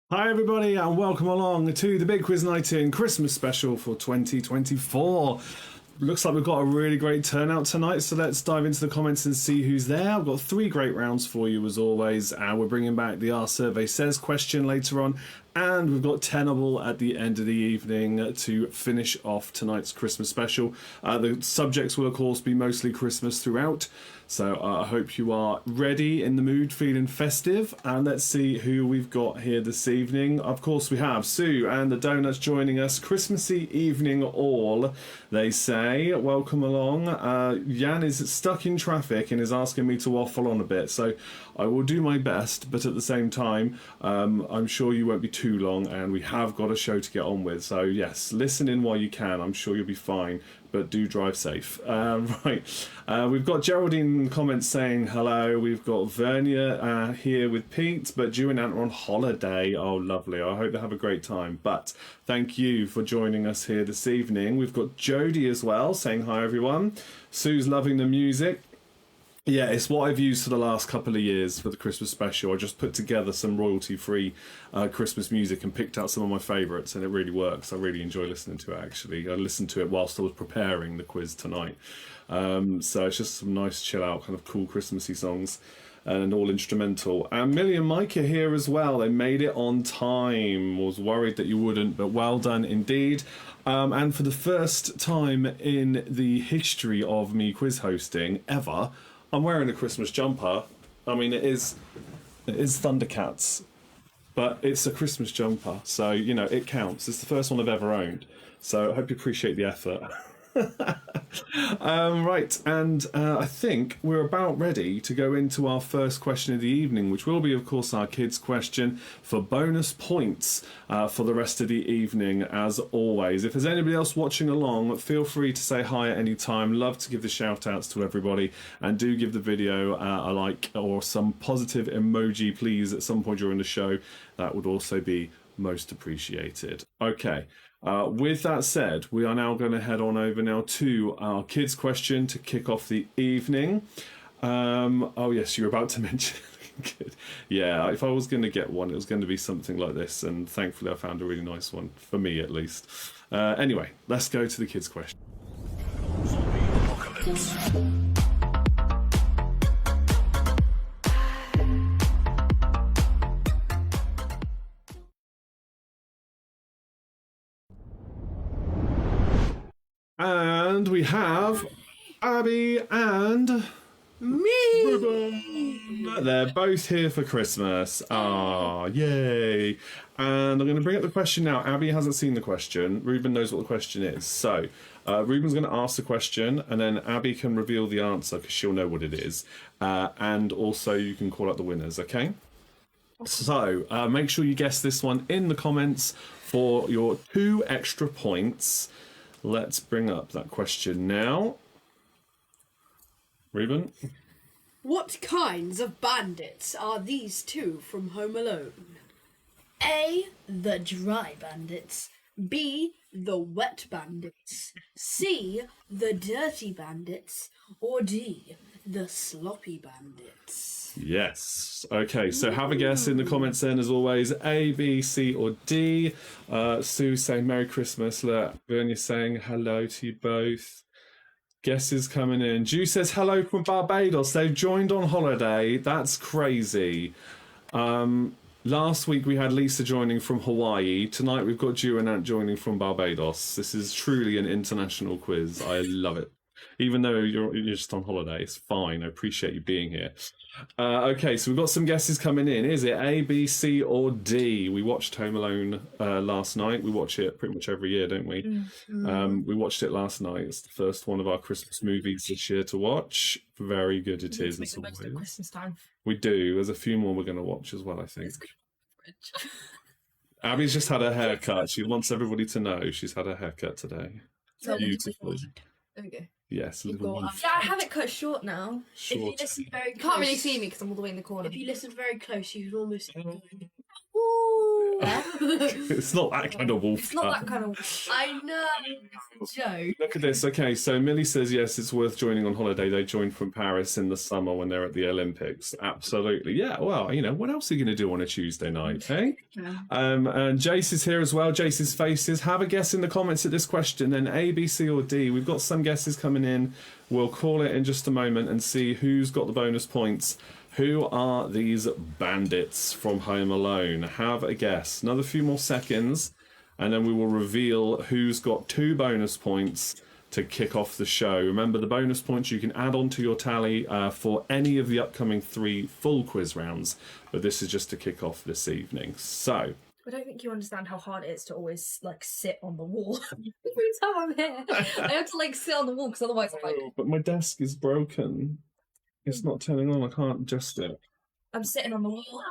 Hi everybody and welcome along to the Big Quiz Night In Christmas special for 2024. Looks like we've got a really great turnout tonight, so let's dive into the comments and see who's there. I've got 3 great rounds for you as always, and we're bringing back the Our Survey Says question later on, and we've got Tenable at the end of the evening to finish off tonight's Christmas special. The subjects will of course be mostly Christmas throughout, so I hope you are ready, in the mood, feeling festive, and let's see who we've got here this evening. Of course we have Sue and the Donuts joining us. Christmassy evening all, they say. Welcome along. Jan is stuck in traffic and is asking me to waffle on a bit, so I will do my best, but at the same time I'm sure you won't be too long, and we have got a show to get on with, so yes, listen in while you can. I'm sure you'll be fine, but do drive safe. Right, we've got Geraldine in the comments saying hello. We've got Vernia here with Pete, but Jew and Ant are on holiday. Oh, lovely. I hope they have a great time. But thank you for joining us here this evening. We've got Jodie as well saying hi, everyone. Sue's loving the music. Yeah, it's what I've used for the last couple of years for the Christmas special. I just put together some royalty-free Christmas music and picked out some of my favourites, and it really works. I really enjoy listening to it, actually. I listened to it whilst I was preparing the quiz tonight. So it's just some nice, chill-out, kind of cool Christmassy songs, and all instrumental. And Millie and Mike are here as well. They made it on time. Was worried that you wouldn't, but well done indeed. And for the first time in the history of me quiz hosting ever, I'm wearing a Christmas jumper. I mean, it is Thundercats, but it's a Christmas jumper, so, you know, it counts. It's the first one I've ever owned, so I hope you appreciate the effort. Right, and I think we're about ready to go into our first question of the evening, which will be, of course, our kids' question for bonus points for the rest of the evening, as always. If there's anybody else watching along, feel free to say hi at any time. Love to give the shout-outs to everybody, and do give the video a like or some positive emoji, please, at some point during the show. That would also be most appreciated. Okay. With that said, we are now going to head on over now to our kids' question to kick off the evening. Oh yes, you're about to mention. Good. Yeah, if I was going to get one, it was going to be something like this, and thankfully I found a really nice one, for me at least. Anyway, let's go to the kids' question. And we have Abby and me. Ruben. They're both here for Christmas. Ah, yay. And I'm going to bring up the question now. Abby hasn't seen the question. Ruben knows what the question is. So Ruben's going to ask the question, and then Abby can reveal the answer because she'll know what it is. And also you can call out the winners, okay? So make sure you guess this one in the comments for your 2 extra points. Let's bring up that question now. Ruben? What kinds of bandits are these 2 from Home Alone? A. The dry bandits. B. The wet bandits. C. The dirty bandits. Or D. The sloppy bandits. Yes. Okay, so have a guess in the comments then, as always. A, B, C, or D. Sue saying Merry Christmas. Vernia saying hello to you both. Guesses coming in. Ju says hello from Barbados. They've joined on holiday. That's crazy. Last week we had Lisa joining from Hawaii. Tonight we've got Ju and Ant joining from Barbados. This is truly an international quiz. I love it. Even though you're just on holiday, it's fine. I appreciate you being here. Okay, so we've got some guesses coming in. Is it A, B, C, or D? We watched Home Alone last night. We watch it pretty much every year, don't we? Mm-hmm. We watched it last night. It's the first one of our Christmas movies this year to watch. Very good it is. Make the most of Christmas time. We do. There's a few more we're going to watch as well, I think. Abby's just had her hair cut. She wants everybody to know she's had her haircut today. Beautiful. There we go. Yes, Yeah, I have it cut short now. If you listen very close, You can't really see me because I'm all the way in the corner. If you listen very close, you can almost. Ooh. It's not that kind of wolf. It's not that kind of. I know. It's a joke. Look at this. Okay, so Millie says yes, it's worth joining on holiday. They joined from Paris in the summer when they're at the Olympics. Absolutely. Yeah, well, what else are you going to do on a Tuesday night, eh? And Jace is here as well. Jace's faces. Have a guess in the comments at this question, then A, B, C, or D. We've got some guesses coming in. We'll call it in just a moment and see who's got the bonus points. Who are these bandits from Home Alone? Have a guess. Another few more seconds, and then we will reveal who's got 2 bonus points to kick off the show. Remember, the bonus points you can add on to your tally for any of the upcoming 3 full quiz rounds, but this is just to kick off this evening. So, I don't think you understand how hard it is to always sit on the wall. Every time I'm here, I have to sit on the wall because otherwise I'm oh, but my desk is broken. It's not turning on. I can't adjust it. I'm sitting on the wall.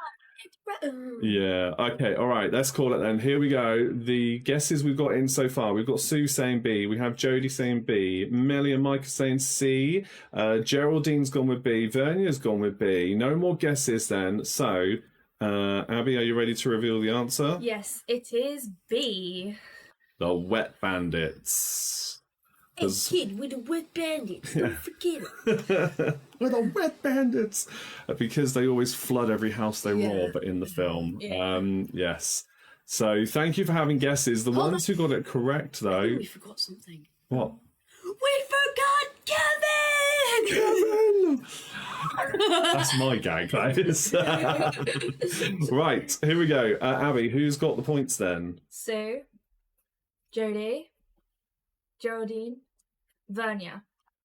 Yeah. Okay. All right. Let's call it then. Here we go. The guesses we've got in so far. We've got Sue saying B. We have Jodie saying B. Millie and Mike are saying C. Geraldine's gone with B. Vernia's gone with B. No more guesses then. So, Abby, are you ready to reveal the answer? Yes, it is B. The Wet Bandits. Hey, kid with the wet bandits. Don't forget it. We're the Wet Bandits. Because they always flood every house they rob in the film. Yeah. Yes. So thank you for having guesses. The ones who got it correct, though. We forgot something. What? We forgot Kevin! That's my gag, that is. Right, here we go. Abby, who's got the points then? Sue, Jodie, Geraldine, Vernia.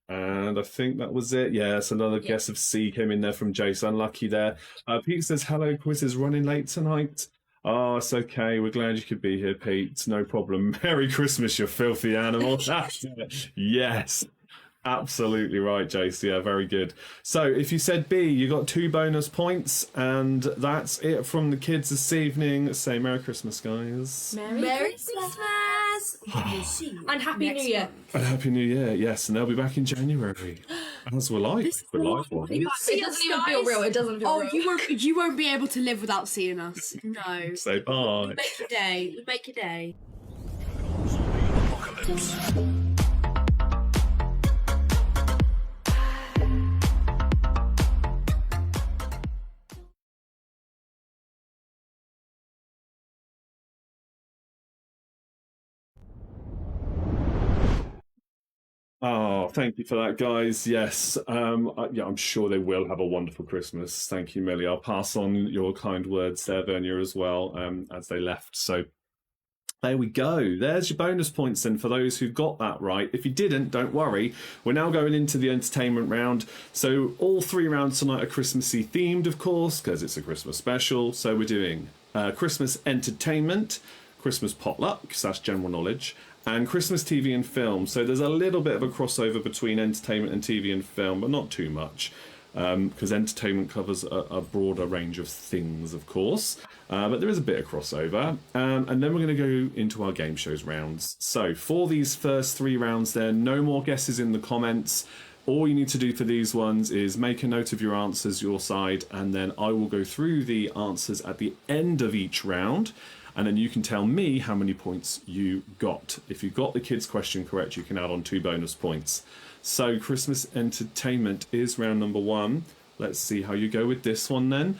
And I think that was it. Yes, another guess of C came in there from Jace. Unlucky there. Pete says, hello, quiz is running late tonight. Oh, it's okay. We're glad you could be here, Pete. No problem. Merry Christmas, you filthy animal. Yes. Absolutely right, Jace. Yeah, very good. So if you said B, you got 2 bonus points, and that's it from the kids this evening. Say Merry Christmas, guys. Merry Christmas! We'll see you And Happy next New Year. month. And Happy New Year, yes, and they'll be back in January. As we're like. We're live one. It doesn't even feel real. It doesn't feel Oh, real. you won't be able to live without seeing us. No. Say bye. Make your day. Make your day. Oh, thank you for that, guys. Yes, I'm sure they will have a wonderful Christmas. Thank you, Millie. I'll pass on your kind words there, Vernia, as well, as they left. So there we go. There's your bonus points then for those who got that right. If you didn't, don't worry. We're now going into the entertainment round. So all 3 rounds tonight are Christmassy themed, of course, because it's a Christmas special. So we're doing Christmas entertainment, Christmas potluck, because that's general knowledge, and Christmas TV and film. So there's a little bit of a crossover between entertainment and TV and film, but not too much, because entertainment covers a broader range of things, of course. But there is a bit of crossover. And then we're going to go into our game shows rounds. So for these first 3 rounds there, no more guesses in the comments. All you need to do for these ones is make a note of your answers, your side, and then I will go through the answers at the end of each round. And then you can tell me how many points you got. If you got the kids' question correct, you can add on 2 bonus points. So Christmas entertainment is round number 1. Let's see how you go with this one then.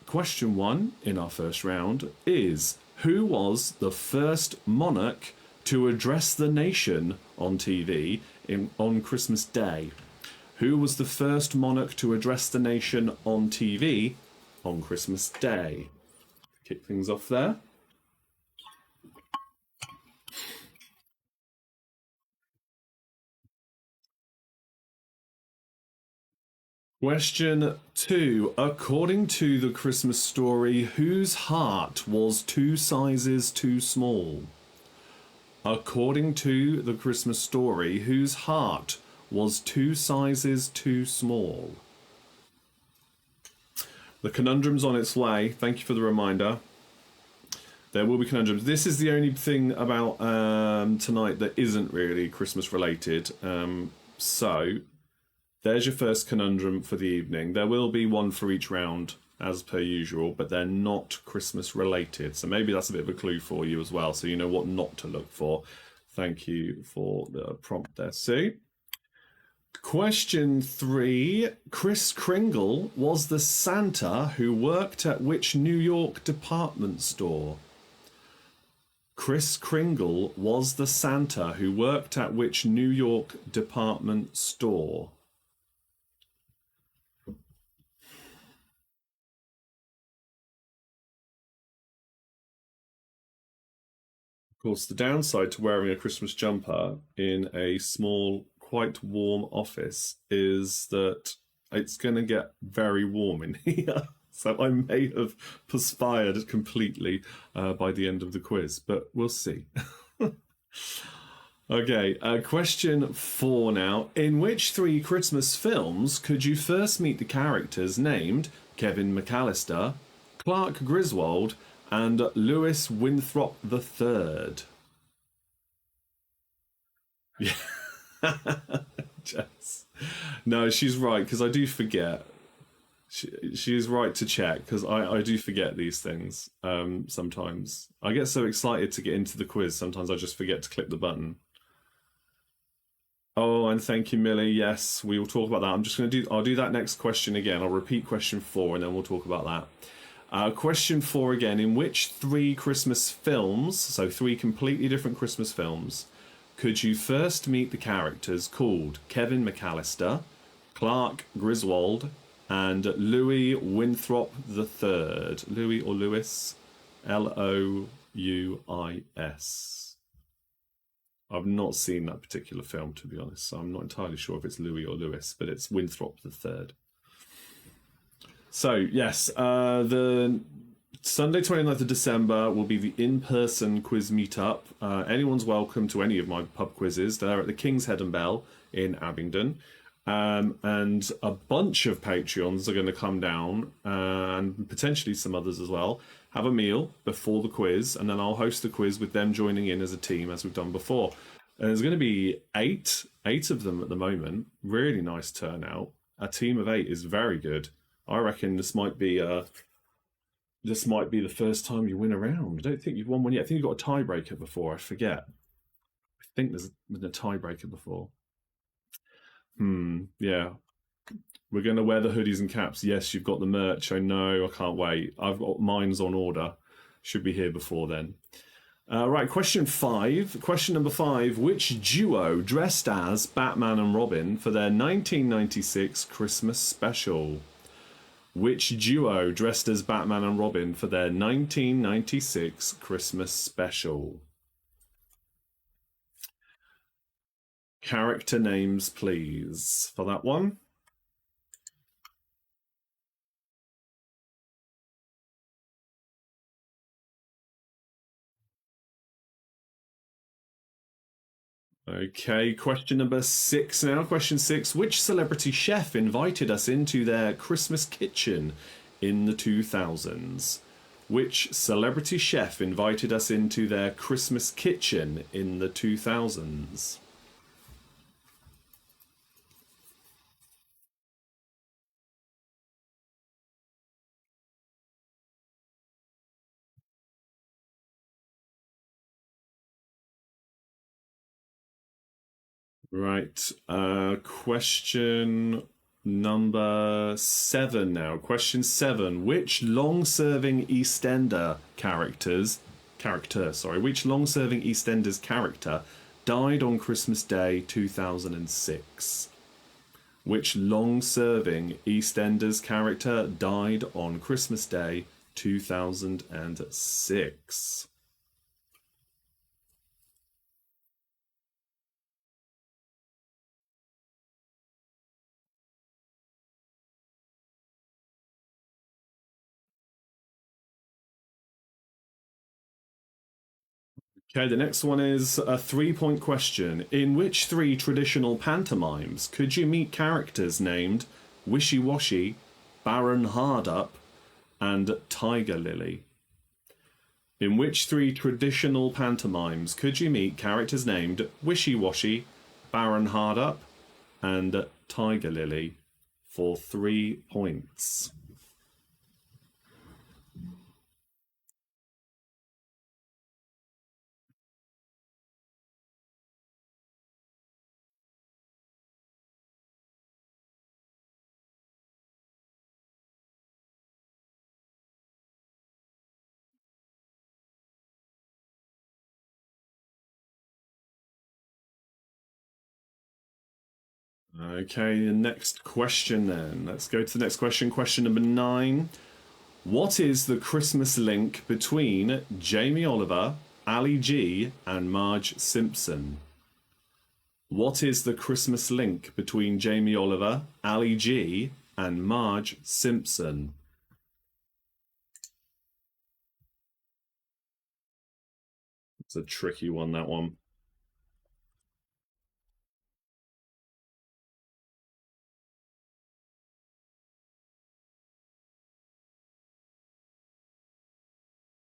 Question 1 in our first round is, who was the first monarch to address the nation on TV on Christmas Day? Who was the first monarch to address the nation on TV on Christmas Day? Kick things off there. Question 2. According to the Christmas story, whose heart was 2 sizes too small? According to the Christmas story, whose heart was 2 sizes too small? The conundrum's on its way. Thank you for the reminder. There will be conundrums. This is the only thing about tonight that isn't really Christmas related. So there's your first conundrum for the evening. There will be one for each round as per usual, but they're not Christmas related. So maybe that's a bit of a clue for you as well, so you know what not to look for. Thank you for the prompt there, Sue. Question 3. Kris Kringle was the Santa who worked at which New York department store? Kris Kringle was the Santa who worked at which New York department store? Of course, the downside to wearing a Christmas jumper in a small, quite warm office is that it's going to get very warm in here. So I may have perspired completely by the end of the quiz, but we'll see. Okay, question 4 now. In which 3 Christmas films could you first meet the characters named Kevin McAllister, Clark Griswold, and Lewis Winthrop III? Yeah. Jess. No, she's right, because I do forget. She is right to check, because I do forget these things sometimes. I get so excited to get into the quiz, sometimes I just forget to click the button. Oh, and thank you, Millie. Yes, we will talk about that. I'll do that next question again. I'll repeat question 4, and then we'll talk about that. Question 4 again. In which 3 Christmas films, so 3 completely different Christmas films, could you first meet the characters called Kevin McAllister, Clark Griswold, and Louis Winthrop III? Louis or Lewis? Louis. I've not seen that particular film, to be honest, so I'm not entirely sure if it's Louis or Lewis, but it's Winthrop III. So, yes, the Sunday 29th of December will be the in-person quiz meetup. Anyone's welcome to any of my pub quizzes. They're at the King's Head and Bell in Abingdon. And a bunch of Patreons are going to come down, and potentially some others as well, have a meal before the quiz, and then I'll host the quiz with them joining in as a team, as we've done before. And there's going to be eight of them at the moment. Really nice turnout. A team of 8 is very good. I reckon this might be the first time you win a round. I don't think you've won one yet. I think you've got a tiebreaker before. I forget. I think there's been a tiebreaker before. Yeah. We're going to wear the hoodies and caps. Yes, you've got the merch. I know. I can't wait. I've got mine's on order. Should be here before then. Right, question 5. Question number 5. Which duo dressed as Batman and Robin for their 1996 Christmas special? Which duo dressed as Batman and Robin for their 1996 Christmas special? Character names, please, for that one. Okay, question number 6 now. Question 6. Which celebrity chef invited us into their Christmas kitchen in the 2000s? Which celebrity chef invited us into their Christmas kitchen in the 2000s? Right, question number 7 now. Question 7. Which long-serving EastEnders character died on Christmas Day 2006? Which long-serving EastEnders character died on Christmas Day 2006? Okay, the next one is a 3-point question. In which 3 traditional pantomimes could you meet characters named Wishy Washy, Baron Hardup, and Tiger Lily? In which 3 traditional pantomimes could you meet characters named Wishy Washy, Baron Hardup, and Tiger Lily for 3 points? Okay, the next question then. Let's go to the next question. Question number 9. What is the Christmas link between Jamie Oliver, Ali G, and Marge Simpson? What is the Christmas link between Jamie Oliver, Ali G, and Marge Simpson? It's a tricky one, that one.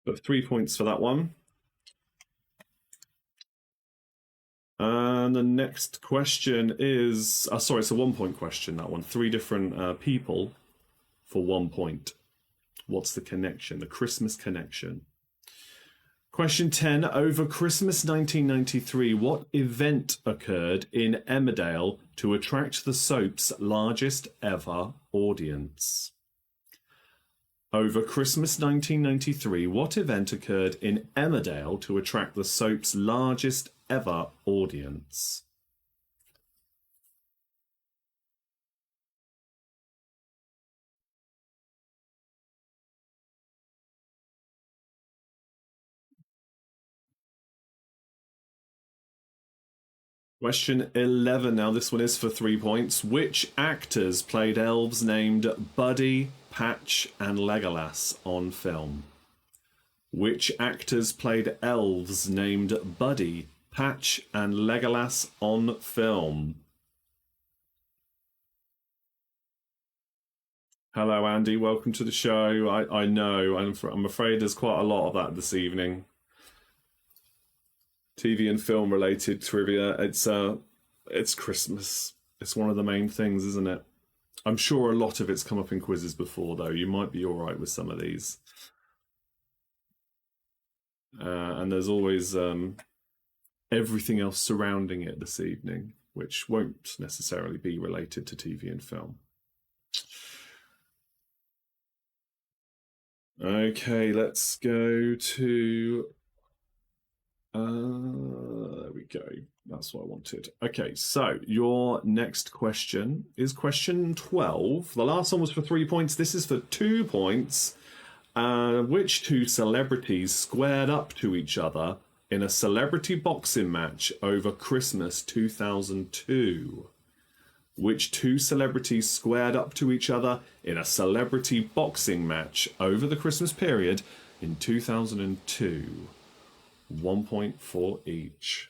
But 3 points for that one. And the next question is... sorry, it's a 1 point question, that one. 3 different people for 1 point. What's the connection? The Christmas connection. Question 10. Over Christmas 1993, what event occurred in Emmerdale to attract the soap's largest ever audience? Over Christmas 1993, what event occurred in Emmerdale to attract the soap's largest ever audience? Question 11. Now this one is for 3 points. Which actors played elves named Buddy, Patch, and Legolas on film? Which actors played elves named Buddy, Patch, and Legolas on film? Hello, Andy. Welcome to the show. I know. I'm afraid there's quite a lot of that this evening. TV and film related trivia. It's Christmas. It's one of the main things, isn't it? I'm sure a lot of it's come up in quizzes before, though. You might be all right with some of these. And there's always everything else surrounding it this evening, which won't necessarily be related to TV and film. Okay, let's go to... there we go. That's what I wanted. Okay, so your next question is question 12. The last one was for 3 points. This is for 2 points. Which 2 celebrities squared up to each other in a celebrity boxing match over Christmas 2002? Which 2 celebrities squared up to each other in a celebrity boxing match over the Christmas period in 2002? 1 point for each.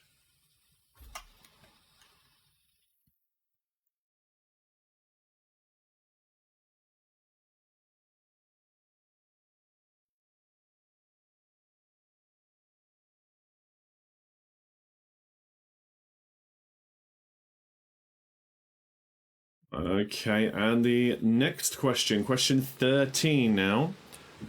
Okay, and the next question, question 13 now.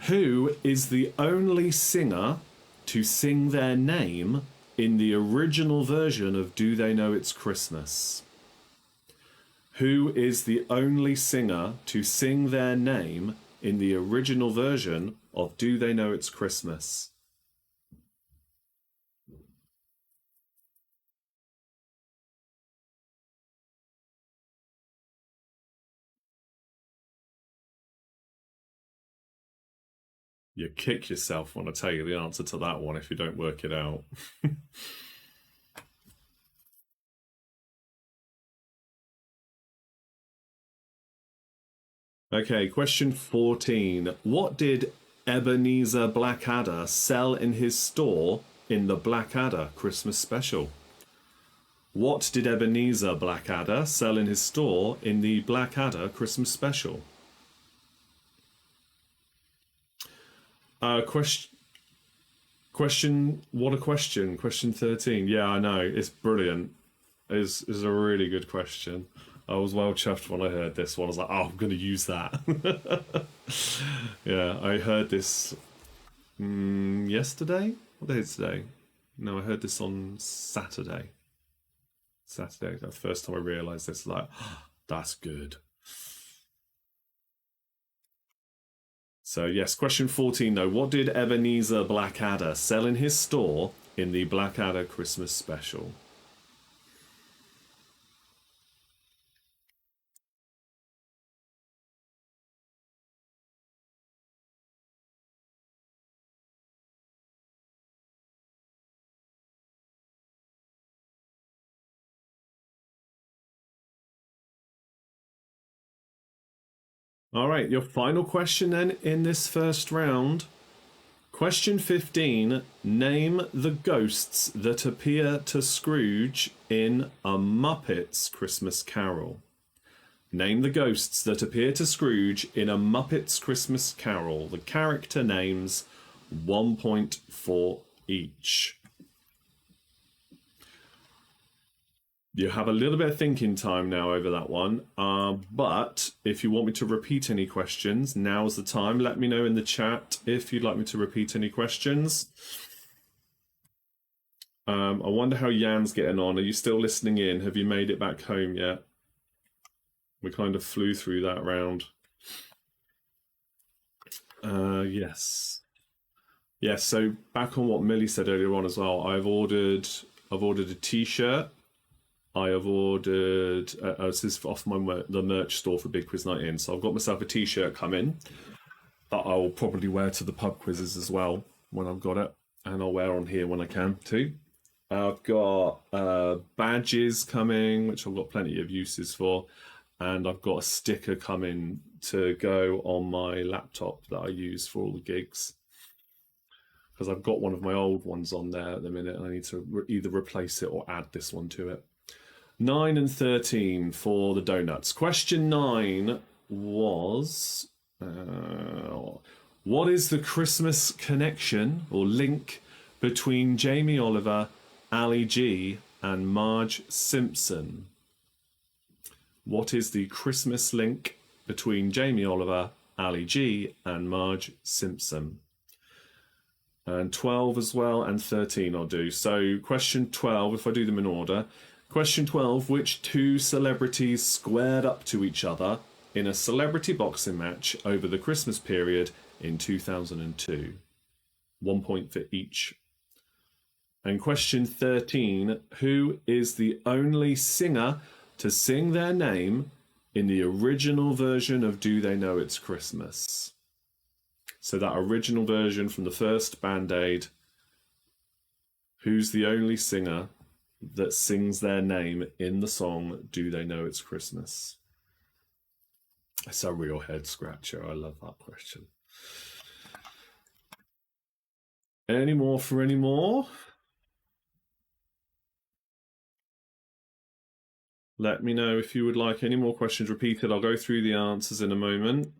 Who is the only singer to sing their name in the original version of Do They Know It's Christmas? Who is the only singer to sing their name in the original version of Do They Know It's Christmas? You kick yourself when I tell you the answer to that one if you don't work it out. Okay, question 14. What did Ebenezer Blackadder sell in his store in the Blackadder Christmas special? What did Ebenezer Blackadder sell in his store in the Blackadder Christmas special? Question, what a question. Question 13. Yeah, I know. It's brilliant. It's a really good question. I was well chuffed when I heard this one. I was like, oh, I'm going to use that. Yeah, I heard this yesterday? What day is today? No, I heard this on Saturday. Saturday, the first time I realised this, like, oh, that's good. So yes, question 14 though. What did Ebenezer Blackadder sell in his store in the Blackadder Christmas special? All right, your final question then in this first round. Question 15. Name the ghosts that appear to Scrooge in A Muppet's Christmas Carol. Name the ghosts that appear to Scrooge in A Muppet's Christmas Carol. The character names, 1 point for each. You have a little bit of thinking time now over that one, but if you want me to repeat any questions, now's the time. Let me know in the chat if you'd like me to repeat any questions. I wonder how Jan's getting on. Are you still listening in? Have you made it back home yet? We kind of flew through that round. Yes. Yes, so back on what Millie said earlier on as well, I've ordered a t-shirt. I have ordered, this is off the merch store for Big Quiz Night In. So I've got myself a t-shirt coming that I'll probably wear to the pub quizzes as well when I've got it. And I'll wear on here when I can too. I've got badges coming, which I've got plenty of uses for. And I've got a sticker coming to go on my laptop that I use for all the gigs. Because I've got one of my old ones on there at the minute and I need to either replace it or add this one to it. 9 and 13 for the donuts. Question 9 was, what is the Christmas connection or link between Jamie Oliver, Ali G and Marge Simpson? What is the Christmas link between Jamie Oliver, Ali G and Marge Simpson? And 12 as well, and 13 I'll do. So question 12, if I do them in order. Question 12, which two celebrities squared up to each other in a celebrity boxing match over the Christmas period in 2002? 1 point for each. And question 13, who is the only singer to sing their name in the original version of Do They Know It's Christmas? So that original version from the first Band-Aid, who's the only singer that sings their name in the song Do They Know It's Christmas? It's a real head scratcher. I love that question. Any more for any more? Let me know if you would like any more questions repeated. I'll go through the answers in a moment.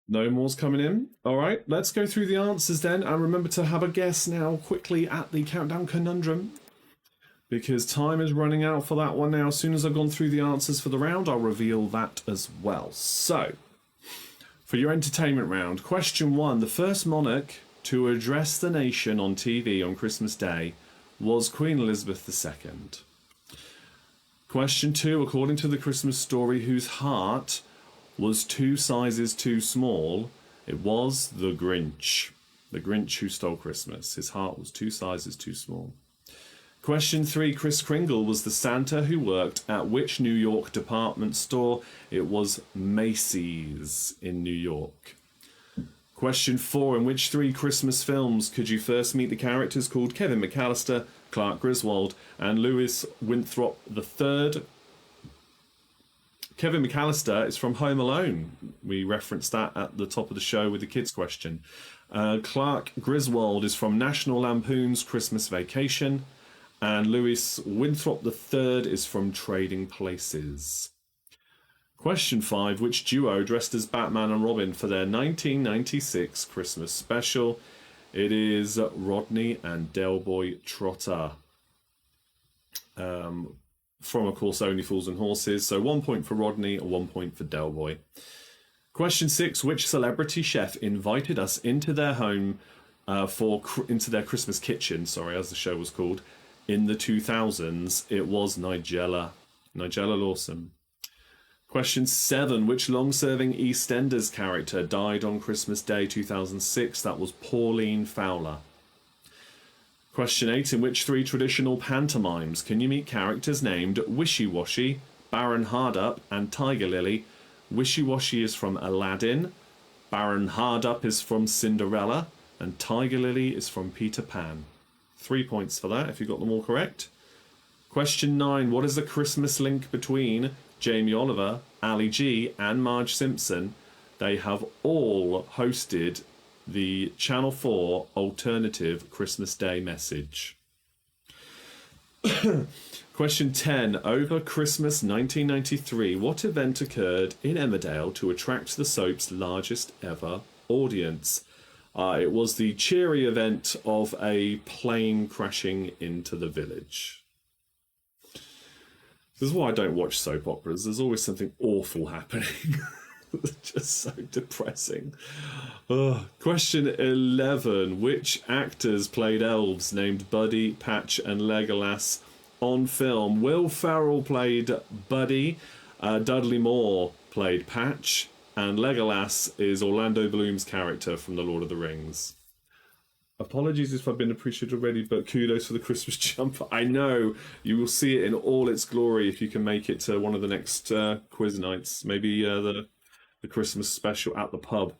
No more's coming in. All right, let's go through the answers then. And remember to have a guess now quickly at the Countdown Conundrum, because time is running out for that one now. As soon as I've gone through the answers for the round, I'll reveal that as well. So, for your entertainment round, question 1. The first monarch to address the nation on TV on Christmas Day was Queen Elizabeth II. Question 2. According to the Christmas story, whose heart was 2 sizes too small? It was the Grinch. The Grinch who stole Christmas. His heart was 2 sizes too small. Question 3. Kris Kringle was the Santa who worked at which New York department store? It was Macy's in New York. Question 4. In which 3 Christmas films could you first meet the characters called Kevin McAllister, Clark Griswold, and Louis Winthrop III? Kevin McAllister is from Home Alone. We referenced that at the top of the show with the kids question. Clark Griswold is from National Lampoon's Christmas Vacation. And Louis Winthrop III is from Trading Places. Question 5. Which duo dressed as Batman and Robin for their 1996 Christmas special? It is Rodney and Delboy Trotter. From, of course, Only Fools and Horses. So 1 point for Rodney and 1 point for Delboy. Question 6. Which celebrity chef invited us into their home, into their Christmas kitchen, as the show was called, in the 2000s? It was Nigella Lawson. Question 7. Which long-serving EastEnders character died on Christmas Day 2006? That was Pauline Fowler. Question 8. In which 3 traditional pantomimes can you meet characters named Wishy Washy, Baron Hardup, and Tiger Lily Wishy Washy is from Aladdin, Baron Hardup is from Cinderella, and Tiger Lily is from Peter Pan. 3 points for that if you got them all correct. Question 9. What is the Christmas link between Jamie Oliver, Ali G, and Marge Simpson? They have all hosted the Channel 4 alternative Christmas Day message. Question 10. Over Christmas 1993, what event occurred in Emmerdale to attract the soap's largest ever audience? It was the cheery event of a plane crashing into the village. This is why I don't watch soap operas. There's always something awful happening. It's just so depressing. Question 11. Which actors played elves named Buddy, Patch, and Legolas on film? Will Ferrell played Buddy, Dudley Moore played Patch, and Legolas is Orlando Bloom's character from The Lord of the Rings. Apologies if I've been appreciated already, but kudos for the Christmas jumper. I know you will see it in all its glory if you can make it to one of the next quiz nights. Maybe the Christmas special at the pub,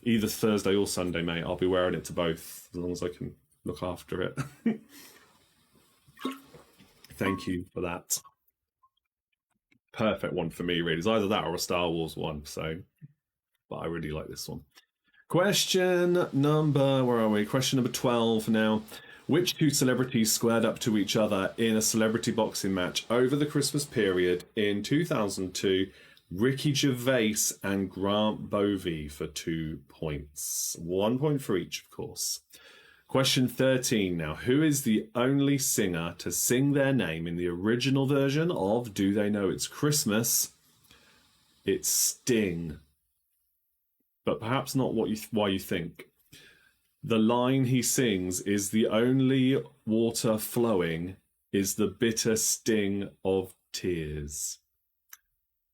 either Thursday or Sunday, mate. I'll be wearing it to both as long as I can look after it. Thank you for that. Perfect one for me, really. It's either that or a Star Wars one. But I really like this one. Question number, where are we? Question number 12 now. Which two celebrities squared up to each other in a celebrity boxing match over the Christmas period in 2002? Ricky Gervais and Grant Bovey for 2 points. 1 point for each, of course. Question 13 now. Who is the only singer to sing their name in the original version of Do They Know It's Christmas? It's Sting. But perhaps not why you think. The line he sings is the only water flowing is the bitter sting of tears.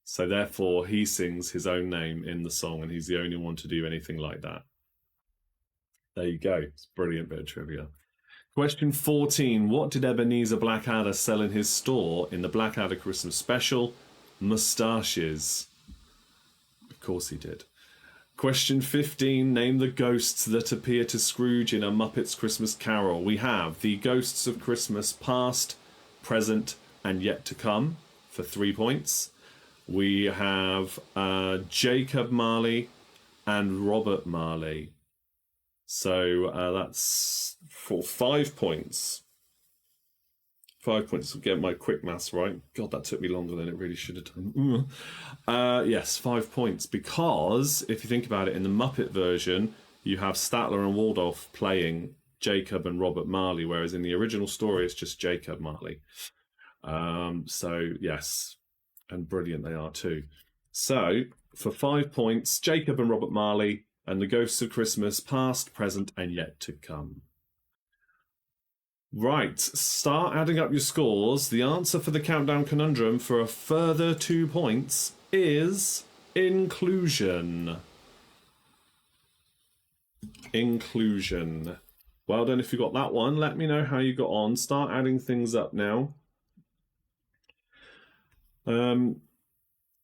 So therefore he sings his own name in the song and he's the only one to do anything like that. There you go. It's a brilliant bit of trivia. Question 14. What did Ebenezer Blackadder sell in his store in the Blackadder Christmas special? Moustaches. Of course he did. Question 15. Name the ghosts that appear to Scrooge in A Muppet's Christmas Carol. We have the ghosts of Christmas past, present, and yet to come for 3 points. We have Jacob Marley and Robert Marley. So that's for 5 points. 5 points to get my quick maths right. God, that took me longer than it really should have done. Yes, 5 points. Because if you think about it, in the Muppet version, you have Statler and Waldorf playing Jacob and Robert Marley, whereas in the original story, it's just Jacob Marley. So, yes, and brilliant they are too. So, for 5 points, Jacob and Robert Marley and the Ghosts of Christmas, past, present, and yet to come. Right, start adding up your scores. The answer for the countdown conundrum for a further 2 points is inclusion. Inclusion. Well done if you got that one. Let me know how you got on. Start adding things up now.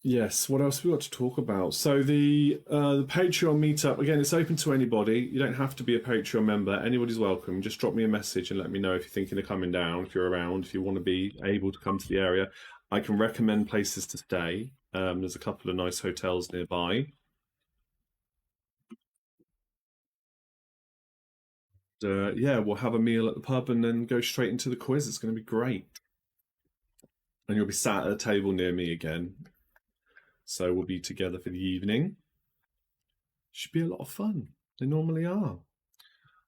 Yes, what else have we got to talk about? So the Patreon meetup, again, it's open to anybody. You don't have to be a Patreon member. Anybody's welcome. Just drop me a message and let me know if you're thinking of coming down, if you're around, if you want to be able to come to the area. I can recommend places to stay. There's a couple of nice hotels nearby. Yeah, we'll have a meal at the pub and then go straight into the quiz. It's going to be great. And you'll be sat at a table near me again. So we'll be together for the evening. Should be a lot of fun. They normally are.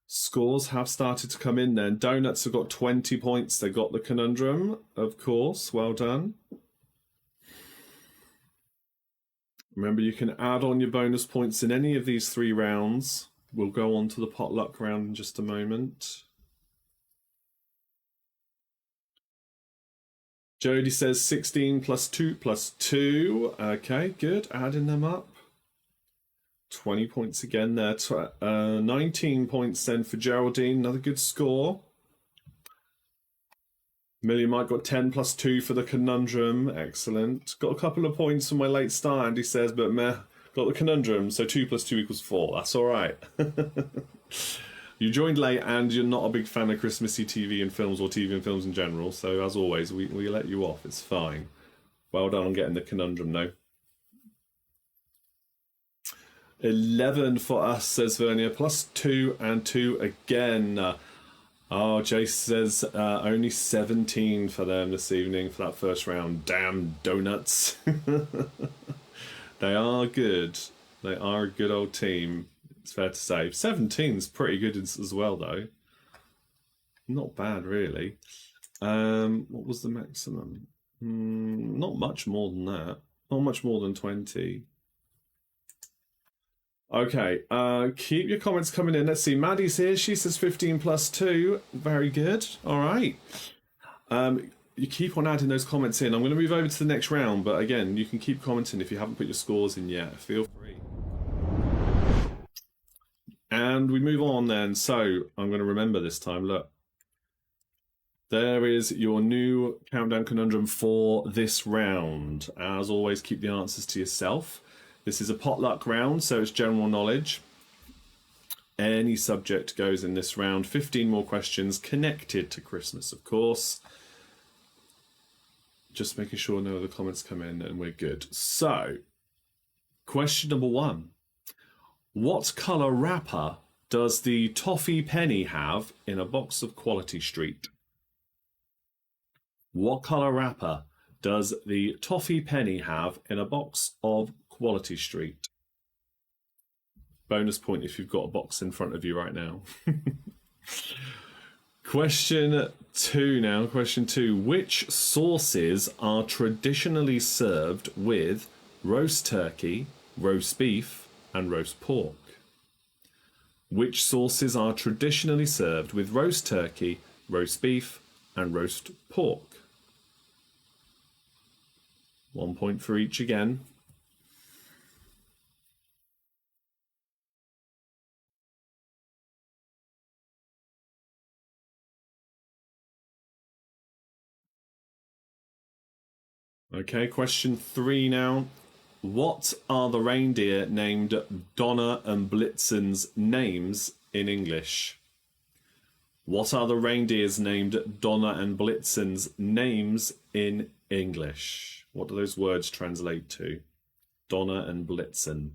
Scores have started to come in then. Donuts have got 20 points. They got the conundrum, of course. Well done. Remember, you can add on your bonus points in any of these 3 rounds. We'll go on to the potluck round in just a moment. Jody says 16 plus 2 plus 2. Okay, good. Adding them up. 20 points again there. 19 points then for Geraldine. Another good score. Millie Mike got 10 plus 2 for the conundrum. Excellent. Got a couple of points for my late start, Andy says, but meh. Got the conundrum, so 2 plus 2 equals 4. That's all right. You joined late and you're not a big fan of Christmassy TV and films or TV and films in general, so as always, we let you off. It's fine. Well done on getting the conundrum, though. 11 for us, says Vernia. Plus 2 and 2 again. Oh, Jace says only 17 for them this evening for that first round. Damn donuts. They are good. They are a good old team. It's fair to say. 17's pretty good as well, though. Not bad, really. What was the maximum? Not much more than that. Not much more than 20. Okay, keep your comments coming in. Let's see. Maddie's here. She says 15 plus 2. Very good. All right. You keep on adding those comments in. I'm going to move over to the next round, but again, you can keep commenting if you haven't put your scores in yet. Feel free. And we move on then. So I'm going to remember this time. Look. There is your new countdown conundrum for this round. As always, keep the answers to yourself. This is a potluck round, so it's general knowledge. Any subject goes in this round. 15 more questions connected to Christmas, of course. Just making sure no other comments come in and we're good. So, question number 1. What colour wrapper does the toffee penny have in a box of Quality Street? What colour wrapper does the toffee penny have in a box of Quality Street? Bonus point if you've got a box in front of you right now. Question 2 now. Question 2. Which sauces are traditionally served with roast turkey, roast beef, and roast pork? Which sauces are traditionally served with roast turkey, roast beef, and roast pork? 1 point for each again. Okay, question 3 now. What are the reindeer named Donna and Blitzen's names in English? What are the reindeers named Donna and Blitzen's names in English? What do those words translate to? Donna and Blitzen.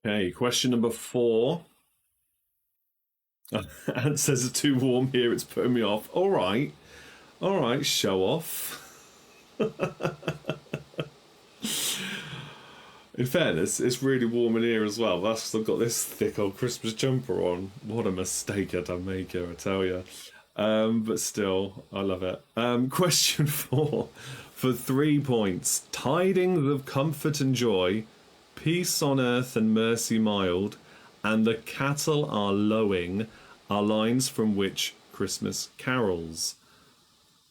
Okay, question number 4. Ant says it's too warm here, it's putting me off. All right, show off. In fairness, it's really warm in here as well. That's 'cause I've got this thick old Christmas jumper on. What a mistake I done make her, I tell you. But still, I love it. Question 4 for 3 points. Tidings of comfort and joy, peace on earth and mercy mild, and the cattle are lowing are lines from which Christmas carols?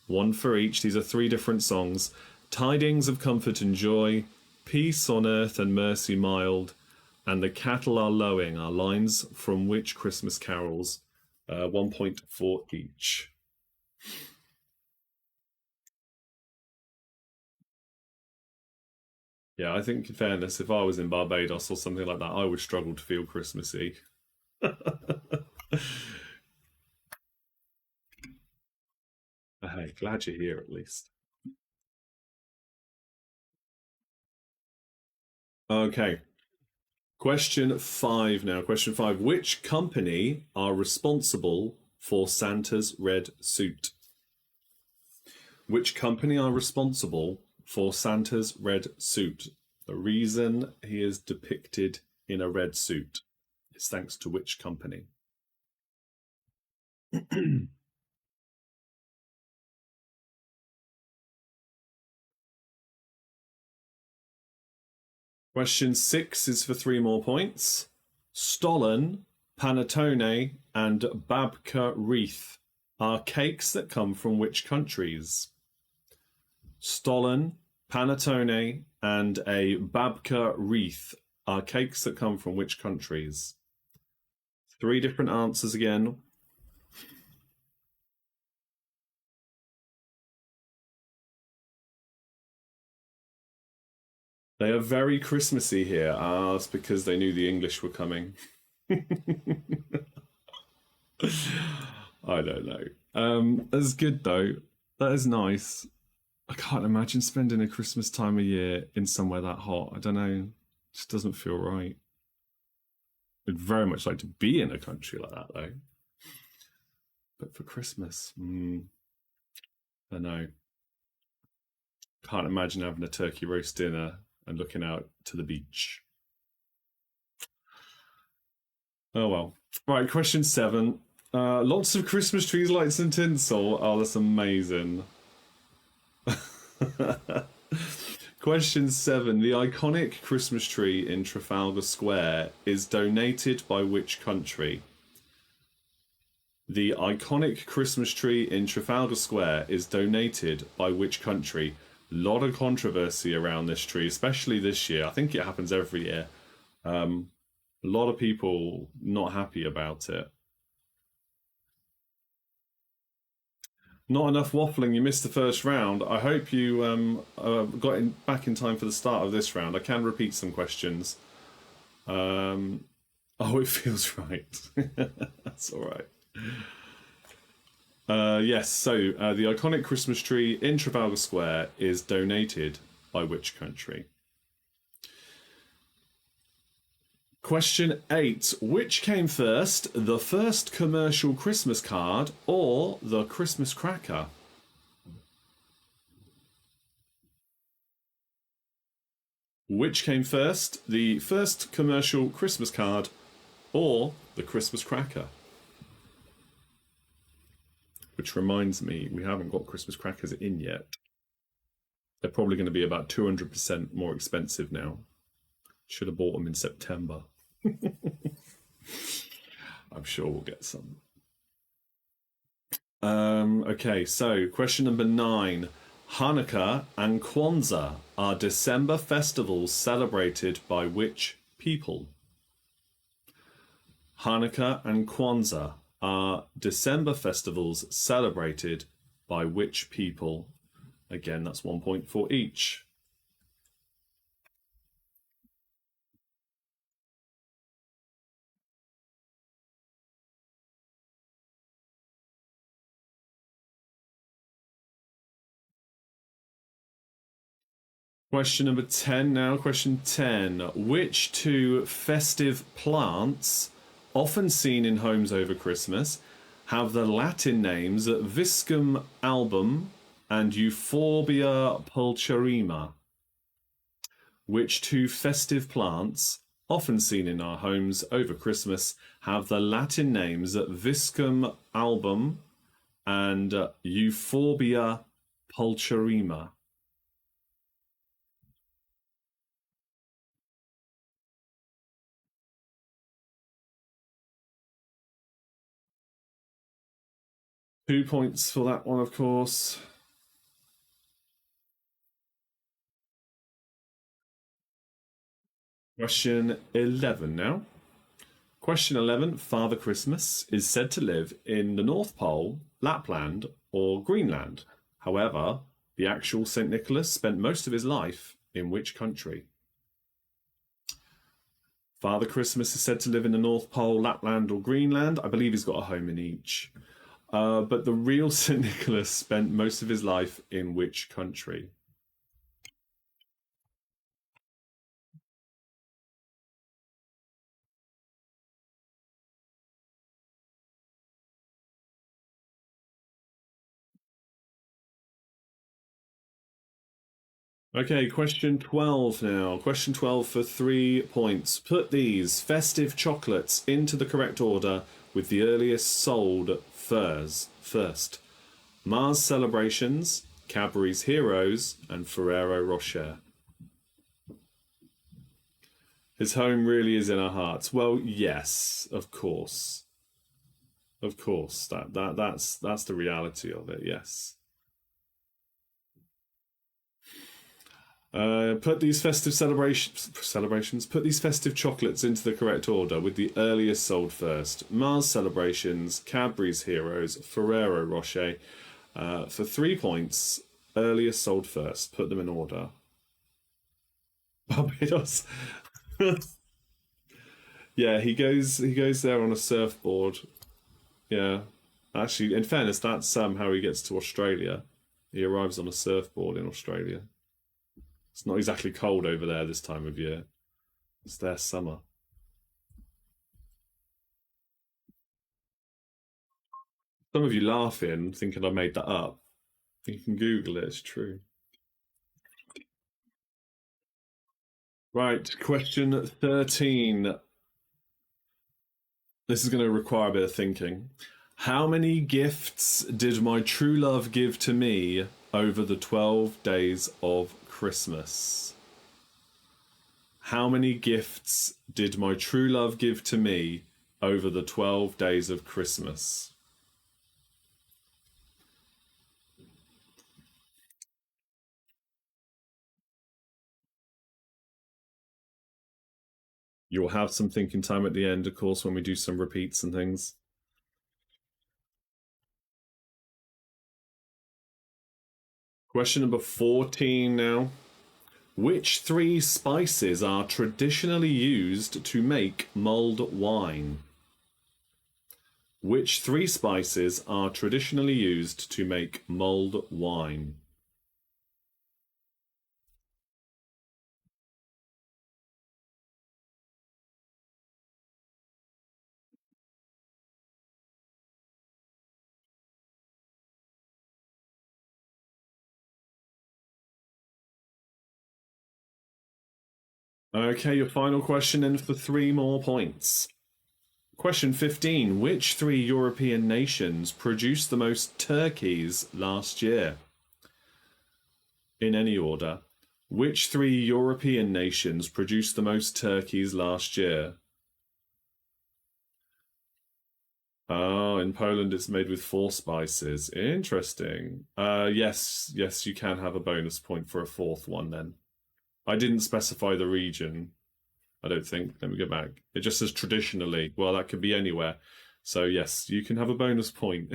1 for each. These are 3 different songs. Tidings of comfort and joy, peace on earth and mercy mild, and the cattle are lowing are lines from which Christmas carols? 1 point for each. Yeah, I think in fairness, if I was in Barbados or something like that, I would struggle to feel Christmassy. Hey, glad you're here at least. Okay. Question 5 now. Question 5. Which company are responsible for Santa's red suit? Which company are responsible for Santa's red suit? The reason he is depicted in a red suit is thanks to which company? Question 6 is for 3 more points. Stollen, panettone, and babka wreath are cakes that come from which countries? Stollen, panettone, and a babka wreath are cakes that come from which countries? 3 different answers again. They are very Christmassy here. It's because they knew the English were coming. I don't know. That's good though. That is nice. I can't imagine spending a Christmas time of year in somewhere that hot. I don't know. It just doesn't feel right. I'd very much like to be in a country like that though. But for Christmas, I don't know. Can't imagine having a turkey roast dinner and looking out to the beach. Oh well. Right, question 7. Lots of Christmas trees, lights and tinsel. Oh, that's amazing. Question 7. The iconic Christmas tree in Trafalgar Square is donated by which country? The iconic Christmas tree in Trafalgar Square is donated by which country? A lot of controversy around this tree, especially this year. I think it happens every year. A lot of people not happy about it. Not enough waffling. You missed the first round. I hope you got back in time for the start of this round. I can repeat some questions. Oh, it feels right. That's all right. Yes, so the iconic Christmas tree in Trafalgar Square is donated by which country? Question 8. Which came first, the first commercial Christmas card or the Christmas cracker? Which came first, the first commercial Christmas card or the Christmas cracker? Which reminds me, we haven't got Christmas crackers in yet. They're probably going to be about 200% more expensive now. Should have bought them in September. I'm sure we'll get some. Okay, so question number 9. Hanukkah and Kwanzaa are December festivals celebrated by which people? Hanukkah and Kwanzaa are December festivals celebrated by which people? Again, that's 1 point for each. Question number 10 now. Question 10. Which 2 festive plants, often seen in homes over Christmas, have the Latin names Viscum album and Euphorbia pulcherrima? Which 2 festive plants, often seen in our homes over Christmas, have the Latin names Viscum album and Euphorbia pulcherrima? Two points for that one, of course. Question 11 now. Question 11. Father Christmas is said to live in the North Pole, Lapland, or Greenland. However, the actual St. Nicholas spent most of his life in which country? Father Christmas is said to live in the North Pole, Lapland, or Greenland. I believe he's got a home in each. But the real St. Nicholas spent most of his life in which country? Okay, question 12 now. Question 12 for 3 points. Put these festive chocolates into the correct order with the earliest sold first. Mars Celebrations, Cadbury's Heroes, and Ferrero Rocher. His home really is in our hearts. Well, yes, of course. Of course. That's the reality of it, yes. Put these festive put these festive chocolates into the correct order with the earliest sold first. Mars Celebrations, Cadbury's Heroes, Ferrero Rocher. For 3 points, earliest sold first. Put them in order. Barbados. Yeah, he goes there on a surfboard. Yeah. Actually, in fairness, that's how he gets to Australia. He arrives on a surfboard in Australia. It's not exactly cold over there this time of year. It's their summer. Some of you laughing, thinking I made that up. You can Google it, it's true. Right, question 13. This is going to require a bit of thinking. How many gifts did my true love give to me over the 12 days of Christmas? How many gifts did my true love give to me over the 12 days of Christmas? You'll have some thinking time at the end, of course, when we do some repeats and things. Question number 14 now. Which 3 spices are traditionally used to make mulled wine? Which 3 spices are traditionally used to make mulled wine? Okay, your final question then for 3 more points. Question 15. Which 3 European nations produced the most turkeys last year? In any order. Which 3 European nations produced the most turkeys last year? Oh, in Poland it's made with 4 spices. Interesting. Yes, you can have a bonus point for a 4th one then. I didn't specify the region, I don't think. Let me go back. It just says traditionally. Well, that could be anywhere. So yes, you can have a bonus point.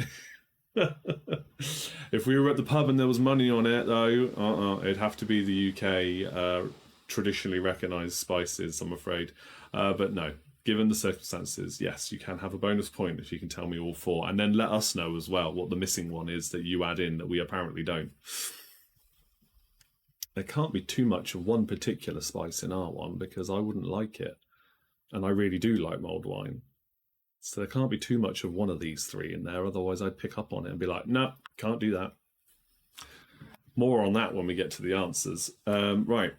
If we were at the pub and there was money on it, though, it'd have to be the UK traditionally recognised spices, I'm afraid. But no, given the circumstances, yes, you can have a bonus point if you can tell me all 4. And then let us know as well what the missing one is that you add in that we apparently don't. There can't be too much of one particular spice in our one because I wouldn't like it. And I really do like mulled wine. So there can't be too much of one of these 3 in there, otherwise I'd pick up on it and be like, no, can't do that. More on that when we get to the answers. Right.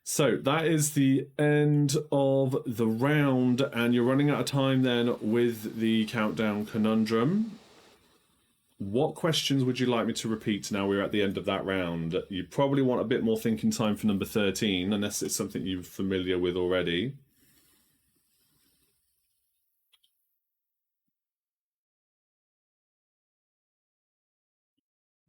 So that is the end of the round, and you're running out of time then with the countdown conundrum. What questions would you like me to repeat now we're at the end of that round? You probably want a bit more thinking time for number 13, unless it's something you're familiar with already.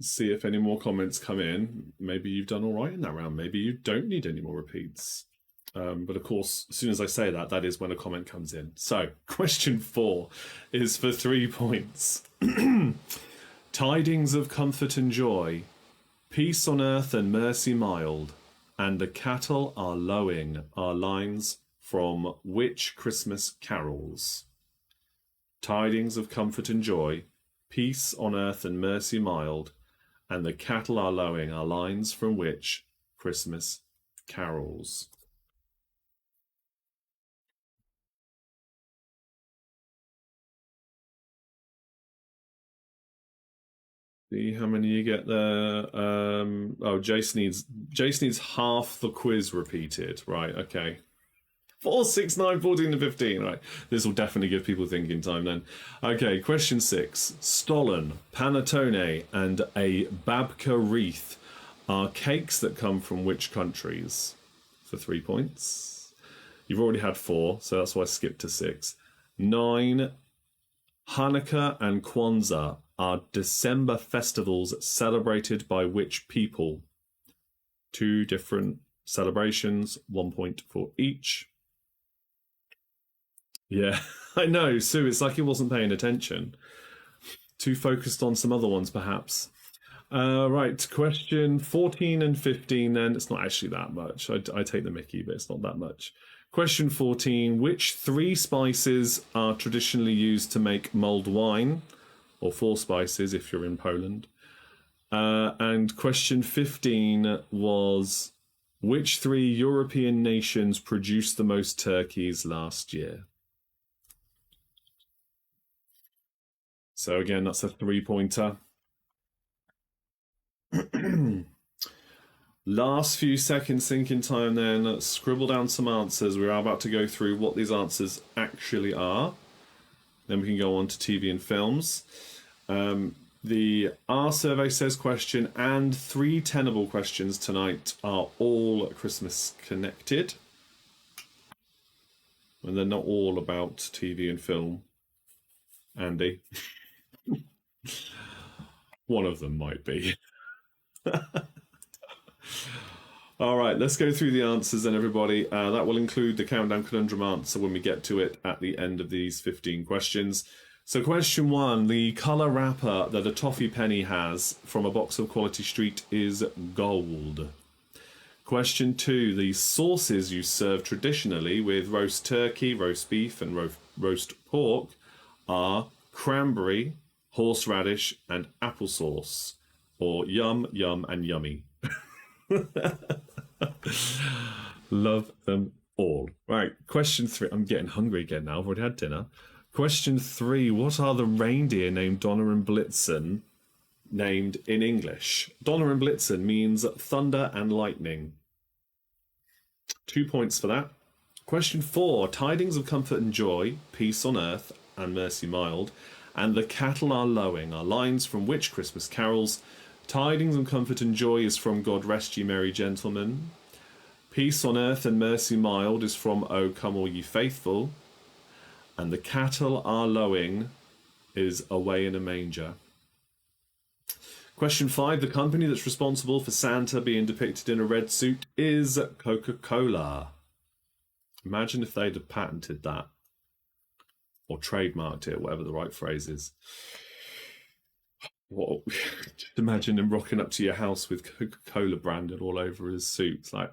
See if any more comments come in. Maybe you've done all right in that round. Maybe you don't need any more repeats. But of course, as soon as I say that, that is when a comment comes in. So, question 4 is for 3 points. Tidings of comfort and joy, peace on earth and mercy mild, and the cattle are lowing are lines from which Christmas carols? Tidings of comfort and joy, peace on earth and mercy mild, and the cattle are lowing are lines from which Christmas carols? See how many you get there. Oh, Jace needs half the quiz repeated. Right, okay. 4, 6, 9, 14 and 15. Right, this will definitely give people thinking time then. Okay, question 6. Stollen, panettone, and a babka wreath are cakes that come from which countries? For 3 points. You've already had 4, so that's why I skipped to 6. 9. Hanukkah and Kwanzaa are December festivals celebrated by which people? 2 different celebrations, 1 point for each. Yeah, I know, Sue, it's like he wasn't paying attention. Too focused on some other ones, perhaps. Right, question 14 and 15 then. It's not actually that much. I take the mickey, but it's not that much. Question 14, which 3 spices are traditionally used to make mulled wine? Or 4 spices if you're in Poland. And question 15 was, which 3 European nations produced the most turkeys last year? So again, that's a 3-pointer. Last few seconds thinking time then. Scribble down some answers. We're about to go through what these answers actually are. Then we can go on to TV and films. The R survey says question and 3 tenable questions tonight are all Christmas connected. And they're not all about TV and film, Andy. One of them might be. All right, let's go through the answers then, everybody. That will include the countdown conundrum answer when we get to it at the end of these 15 questions. So question 1, the colour wrapper that a toffee penny has from a box of Quality Street is gold. Question 2, the sauces you serve traditionally with roast turkey, roast beef and roast pork are cranberry, horseradish and applesauce, or yum, yum and yummy. Love them all. Right, question 3. I'm getting hungry again now. I've already had dinner. Question 3. What are the reindeer named Donner and Blitzen named in English? Donner and Blitzen means thunder and lightning. 2 points for that. Question 4. Tidings of comfort and joy, peace on earth and mercy mild, and the cattle are lowing are lines from which Christmas carols? Tidings of comfort and joy is from God rest ye merry gentlemen. Peace on earth and mercy mild is from O come all ye faithful. And the cattle are lowing is away in a manger. Question 5. The company that's responsible for Santa being depicted in a red suit is Coca-Cola. Imagine if they'd have patented that. Or trademarked it, whatever the right phrase is. What? Just imagine him rocking up to your house with Coca-Cola branded all over his suit. It's like,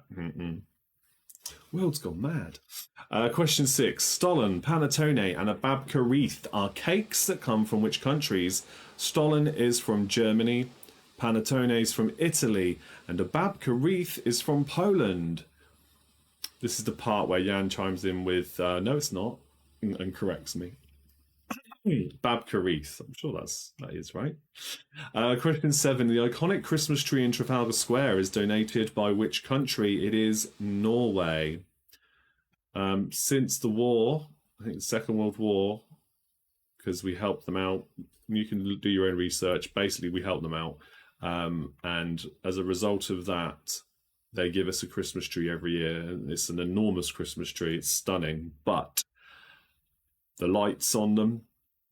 World's gone mad. Question 6. Stollen, panettone and a babka wreath are cakes that come from which countries? Stollen is from Germany, panettone is from Italy, and a babka wreath is from Poland. This is the part where Jan chimes in with, no it's not, and corrects me. Babka wreath. I'm sure that is right. Question 7. The iconic Christmas tree in Trafalgar Square is donated by which country? It is Norway. Since the war, I think the Second World War, because we helped them out. You can do your own research. Basically, we helped them out. And as a result of that, they give us a Christmas tree every year. It's an enormous Christmas tree. It's stunning. But the lights on them,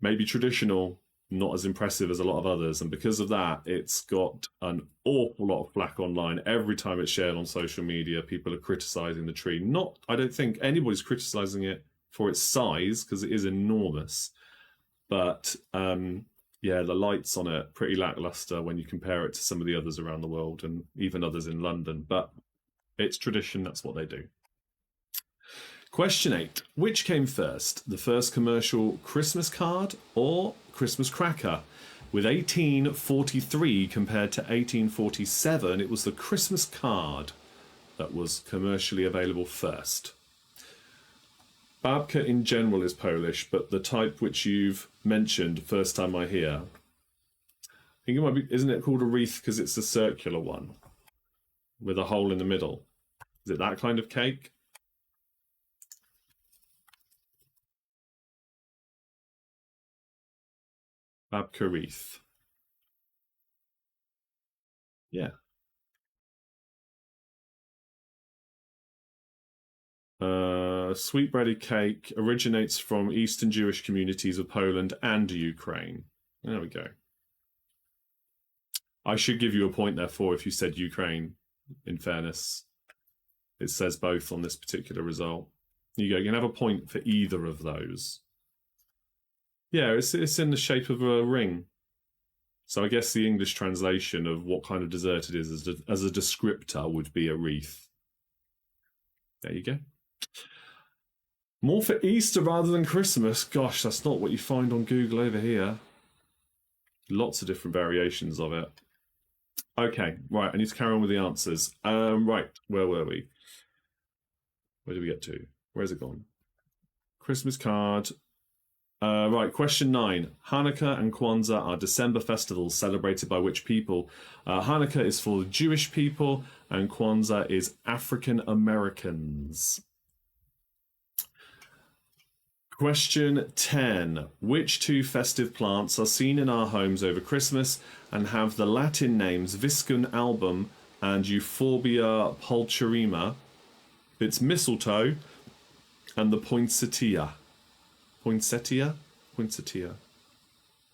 maybe traditional, not as impressive as a lot of others. And because of that, it's got an awful lot of flack online. Every time it's shared on social media, people are criticising the tree. I don't think anybody's criticising it for its size, because it is enormous. But, yeah, the lights on it, pretty lacklustre when you compare it to some of the others around the world and even others in London. But it's tradition, that's what they do. Question 8. Which came first, the first commercial Christmas card or Christmas cracker? With 1843 compared to 1847, it was the Christmas card that was commercially available first. Babka in general is Polish, but the type which you've mentioned, first time I hear, I think it might be, isn't it called a wreath because it's a circular one with a hole in the middle? Is it that kind of cake? Babka wreath. Yeah. Sweetbreaded cake originates from Eastern Jewish communities of Poland and Ukraine. There we go. I should give you a point, therefore, if you said Ukraine, in fairness. It says both on this particular result. You go, you can have a point for either of those. Yeah, it's in the shape of a ring. So I guess the English translation of what kind of dessert it is as a descriptor would be a wreath. There you go. More for Easter rather than Christmas. Gosh, that's not what you find on Google over here. Lots of different variations of it. Okay, right, I need to carry on with the answers. Right, where were we? Where did we get to? Where's it gone? Christmas card. Right, question 9. Hanukkah and Kwanzaa are December festivals celebrated by which people? Hanukkah is for Jewish people and Kwanzaa is African Americans. Question 10. Which two festive plants are seen in our homes over Christmas and have the Latin names Viscum album and Euphorbia pulcherrima? It's mistletoe and the poinsettia. Poinsettia? Poinsettia.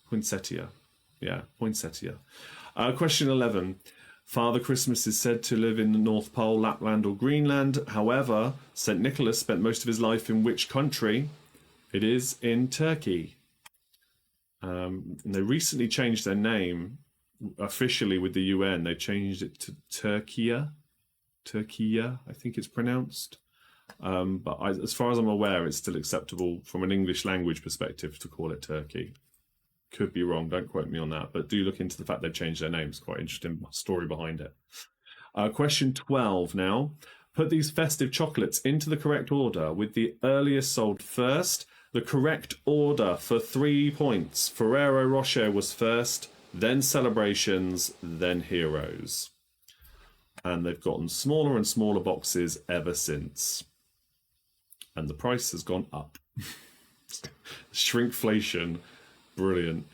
Poinsettia. Yeah, poinsettia. Question 11. Father Christmas is said to live in the North Pole, Lapland or Greenland. However, St. Nicholas spent most of his life in which country? It is in Turkey. And they recently changed their name officially with the UN. They changed it to Turkiya. Turkiya, I think it's pronounced. But as far as I'm aware, it's still acceptable from an English language perspective to call it Turkey. Could be wrong, don't quote me on that. But do look into the fact they've changed their names. Quite interesting story behind it. Question 12 now. Put these festive chocolates into the correct order with the earliest sold first. The correct order for 3 points. Ferrero Rocher was first, then Celebrations, then Heroes. And they've gotten smaller and smaller boxes ever since. And the price has gone up. Shrinkflation. Brilliant.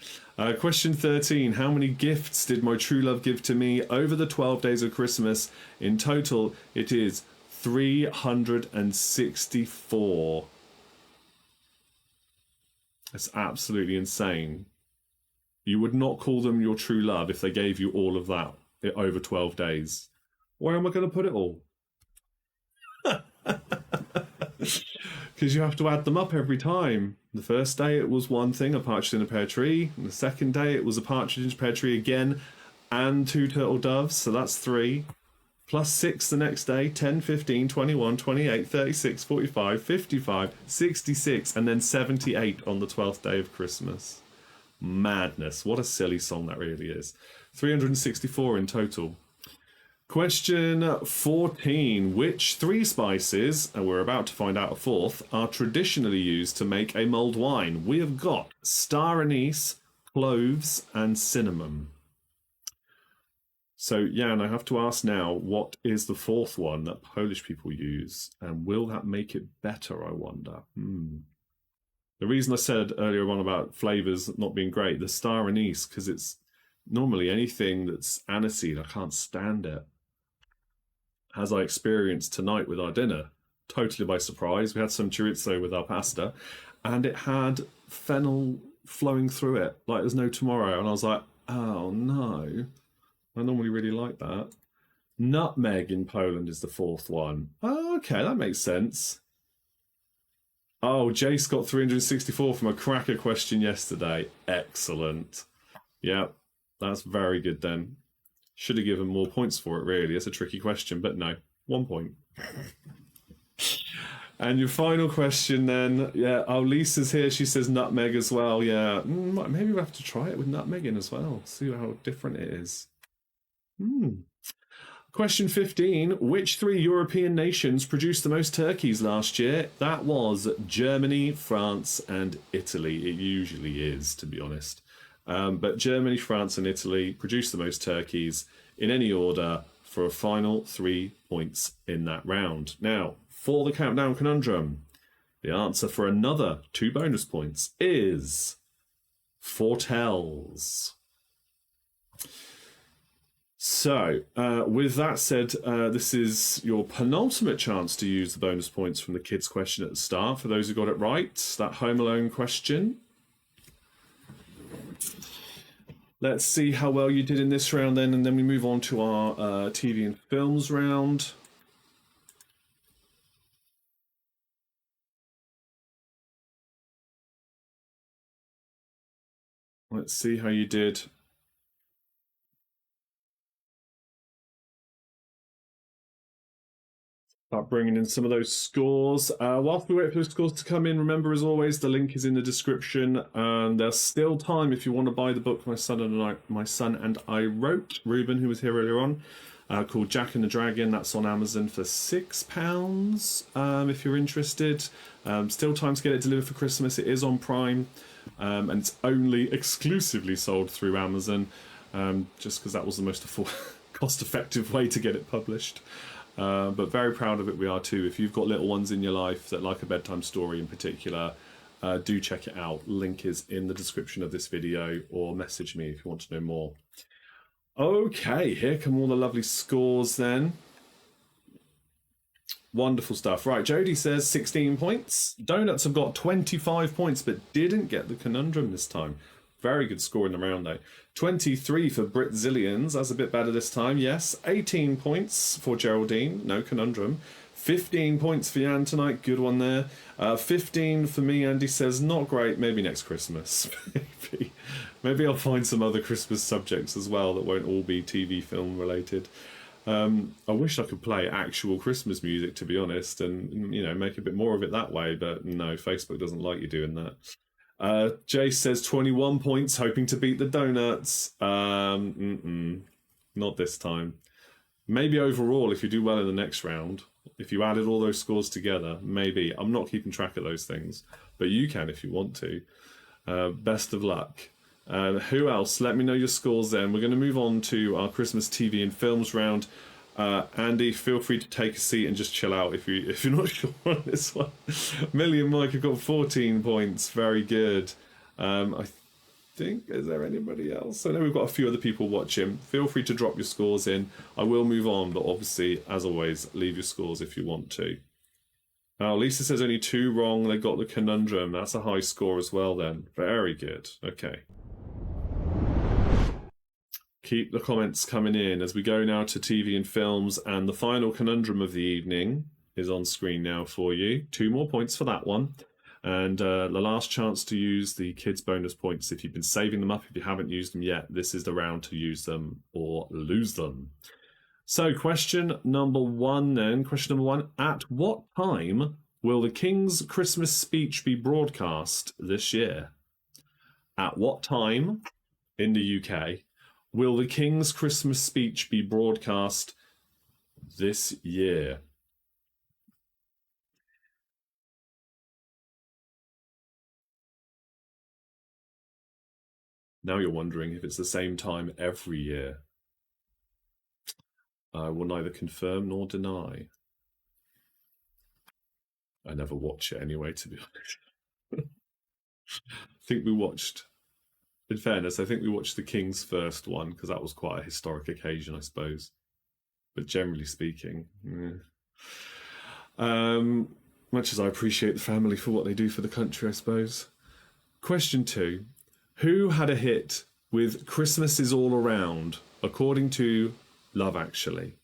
Question 13. How many gifts did my true love give to me over the 12 days of Christmas? In total, it is 364. That's absolutely insane. You would not call them your true love if they gave you all of that over 12 days. Where am I going to put it all? Because you have to add them up every time. The first day it was one thing, a partridge in a pear tree. And the second day it was a partridge in a pear tree again and 2 turtle doves, so that's 3. Plus 6 the next day, 10, 15, 21, 28, 36, 45, 55, 66, and then 78 on the 12th day of Christmas. Madness. What a silly song that really is. 364 in total. Question 14. Which 3 spices, and we're about to find out a 4th, are traditionally used to make a mulled wine? We have got star anise, cloves, and cinnamon. So, Jan, I have to ask now, what is the 4th one that Polish people use? And will that make it better, I wonder? The reason I said earlier on about flavours not being great, the star anise, because it's normally anything that's aniseed, I can't stand it. As I experienced tonight with our dinner, totally by surprise. We had some chorizo with our pasta, and it had fennel flowing through it like there's no tomorrow. And I was like, oh no. I normally really like that. Nutmeg in Poland is the 4th one. Oh, okay, that makes sense. Oh, Jace got 364 from a cracker question yesterday. Excellent. Yeah, that's very good then. Should have given more points for it, really. It's a tricky question, but no, 1 point. And your final question then, yeah, oh, Lisa's here. She says nutmeg as well. Yeah, maybe we'll have to try it with nutmeg in as well. See how different it is. Question 15. Which 3 European nations produced the most turkeys last year? That was Germany, France, and Italy. It usually is, to be honest. But Germany, France, and Italy produced the most turkeys in any order for a final 3 points in that round. Now, for the countdown conundrum, the answer for another 2 bonus points is foretels. So, with that said, this is your penultimate chance to use the bonus points from the kids' question at the start. For those who got it right, that Home Alone question. Let's see how well you did in this round then, and then we move on to our TV and films round. Let's see how you did. Start bringing in some of those scores. Whilst we wait for the scores to come in, remember, as always, the link is in the description. There's still time if you want to buy the book my son and I wrote. Ruben, who was here earlier on, called Jack and the Dragon. That's on Amazon for £6. If you're interested, still time to get it delivered for Christmas. It is on Prime, and it's only exclusively sold through Amazon, just because that was the most cost-effective way to get it published. But very proud of it, we are too. If you've got little ones in your life that like a bedtime story in particular, do check it out. Link is in the description of this video, or message me if you want to know more. Okay, here come all the lovely scores then. Wonderful stuff. Right, Jodie says 16 points. Donuts have got 25 points, but didn't get the conundrum this time. Very good score in the round, though. 23 for Britzillions. That's a bit better this time, yes. 18 points for Geraldine. No conundrum. 15 points for Jan tonight. Good one there. 15 for me, Andy says. Not great. Maybe next Christmas. Maybe I'll find some other Christmas subjects as well that won't all be TV film related. I wish I could play actual Christmas music, to be honest, and, you know, make a bit more of it that way. But no, Facebook doesn't like you doing that. Jay says 21 points, hoping to beat the donuts. Not this time. Maybe overall, if you do well in the next round, if you added all those scores together, maybe. I'm not keeping track of those things, but you can if you want to. Best of luck. Who else? Let me know your scores then. We're going to move on to our Christmas TV and films round. Andy, feel free to take a seat and just chill out if you're not sure on this one. Millie and Mike have got 14 points. Very good. I think, is there anybody else? I know we've got a few other people watching. Feel free to drop your scores in. I will move on, but obviously, as always, leave your scores if you want to. Lisa says only 2 wrong. They got the conundrum. That's a high score as well then. Very good. Okay. Keep the comments coming in as we go now to TV and films, and the final conundrum of the evening is on screen now for you. 2 more points for that one, and the last chance to use the kids bonus points. If you've been saving them up, if you haven't used them yet, this is the round to use them or lose them. So question number 1 then. Question number 1. At what time will the King's Christmas speech be broadcast this year? At what time in the UK will the King's Christmas speech be broadcast this year? Now you're wondering if it's the same time every year. I will neither confirm nor deny. I never watch it anyway, to be honest. I think we watched, in fairness, I think we watched the King's first one because that was quite a historic occasion, I suppose. But generally speaking, much as I appreciate the family for what they do for the country, I suppose. Question 2. Who had a hit with Christmas is All Around, according to Love Actually?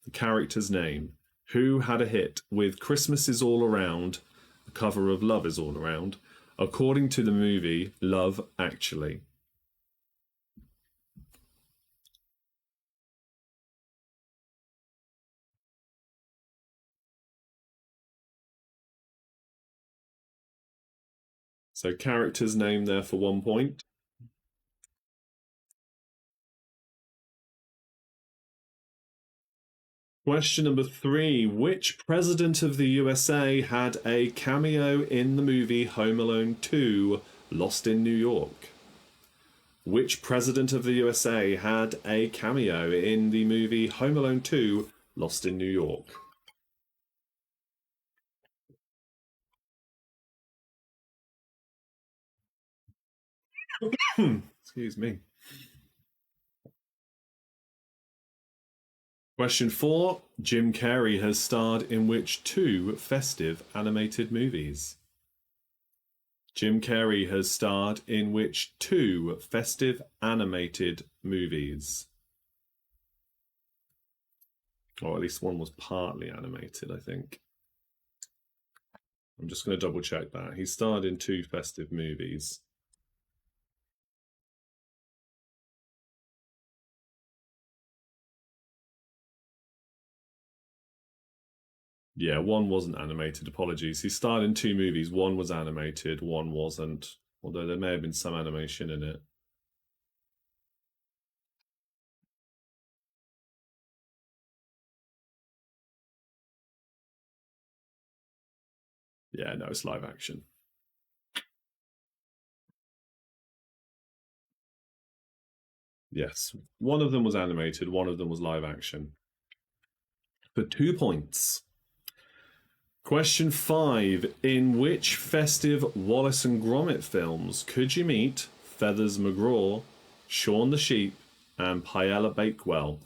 The character's name. Who had a hit with Christmas is All Around, the cover of Love is All Around, according to the movie Love Actually? So character's name there for 1 point. Question number 3. Which president of the USA had a cameo in the movie Home Alone 2, Lost in New York? Which president of the USA had a cameo in the movie Home Alone 2, Lost in New York? Excuse me. Question 4. Jim Carrey has starred in which 2 festive animated movies? Jim Carrey has starred in which 2 festive animated movies? Or at least one was partly animated, I think. I'm just going to double check that. He starred in 2 festive movies. Yeah, one wasn't animated, apologies. He starred in 2 movies. One was animated, one wasn't. Although there may have been some animation in it. Yeah, no, it's live action. Yes, one of them was animated, one of them was live action. For 2 points. Question 5. In which festive Wallace and Gromit films could you meet Feathers McGraw, Shaun the Sheep, and Paella Bakewell?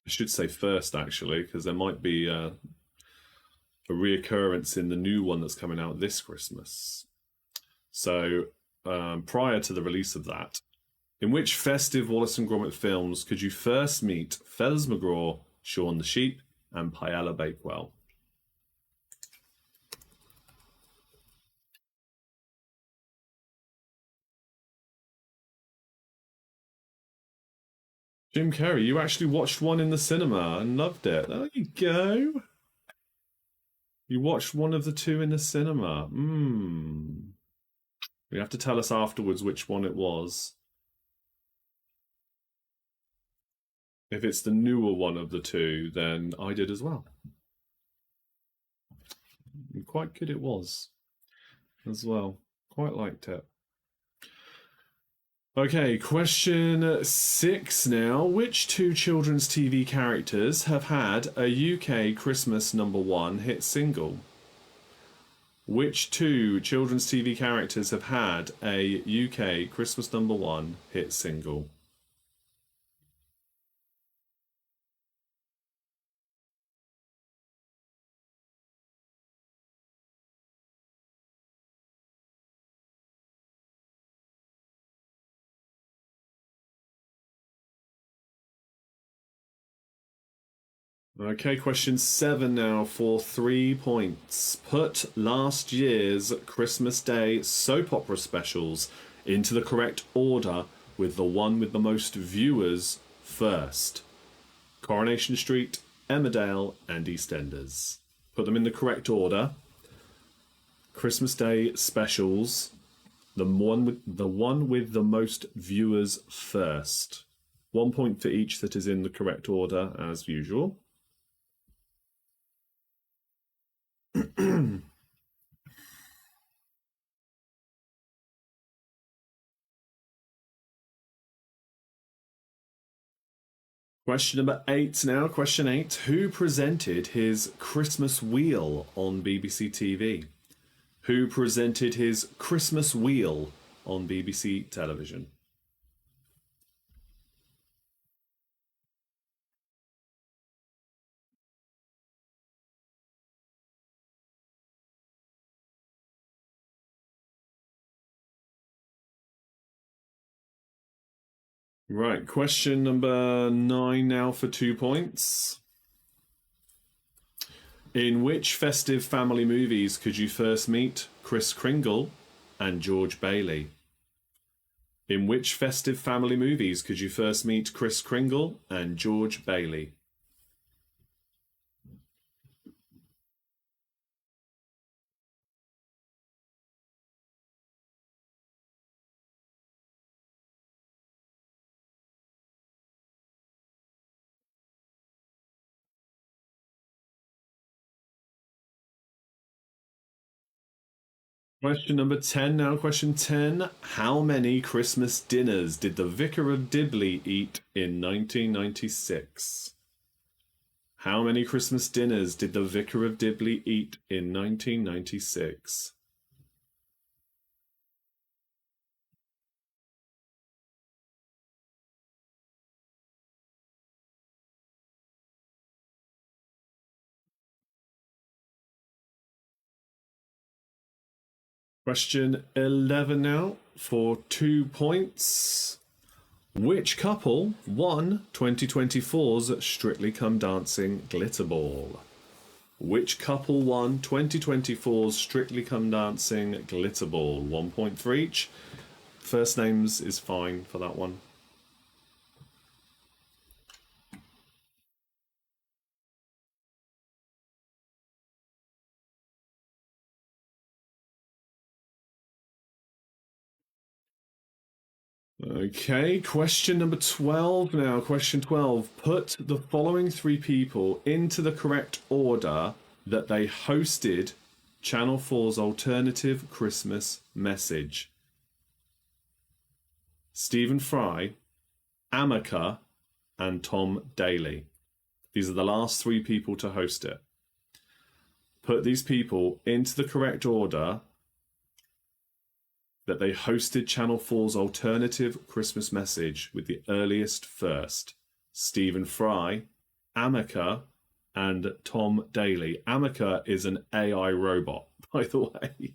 I should say first, actually, because there might be a reoccurrence in the new one that's coming out this Christmas. So, prior to the release of that, in which festive Wallace and Gromit films could you first meet Feathers McGraw, Shaun the Sheep, and Paella Bakewell? Jim Carrey, you actually watched one in the cinema and loved it. There you go. You watched one of the 2 in the cinema. You have to tell us afterwards which one it was. If it's the newer one of the 2, then I did as well. And quite good it was as well. Quite liked it. Okay, question 6 now. Which 2 children's TV characters have had a UK Christmas #1 hit single? Which 2 children's TV characters have had a UK Christmas #1 hit single? Okay, question 7 now for 3 points. Put last year's Christmas Day soap opera specials into the correct order with the one with the most viewers first. Coronation Street, Emmerdale, and EastEnders. Put them in the correct order. Christmas Day specials, the one with the most viewers first. 1 point for each that is in the correct order, as usual. Question number 8 now. Question 8. Who presented his Christmas Wheel on BBC TV? Who presented his Christmas Wheel on BBC television? Right, question number 9 now for 2 points. In which festive family movies could you first meet Kris Kringle and George Bailey? In which festive family movies could you first meet Kris Kringle and George Bailey? Question number 10 now. Question 10. How many Christmas dinners did the Vicar of Dibley eat in 1996? How many Christmas dinners did the Vicar of Dibley eat in 1996? Question 11 now for 2 points. Which couple won 2024's Strictly Come Dancing Glitter Ball? Which couple won 2024's Strictly Come Dancing Glitter Ball? 1 point for each. First names is fine for that one. Okay, question number 12 now. Question 12. Put the following 3 people into the correct order that they hosted Channel 4's alternative Christmas message. Stephen Fry, Amica, and Tom Daly. These are the last 3 people to host it. Put these people into the correct order that they hosted Channel 4's alternative Christmas message with the earliest first. Stephen Fry, Amica, and Tom Daly. Amica is an AI robot, by the way,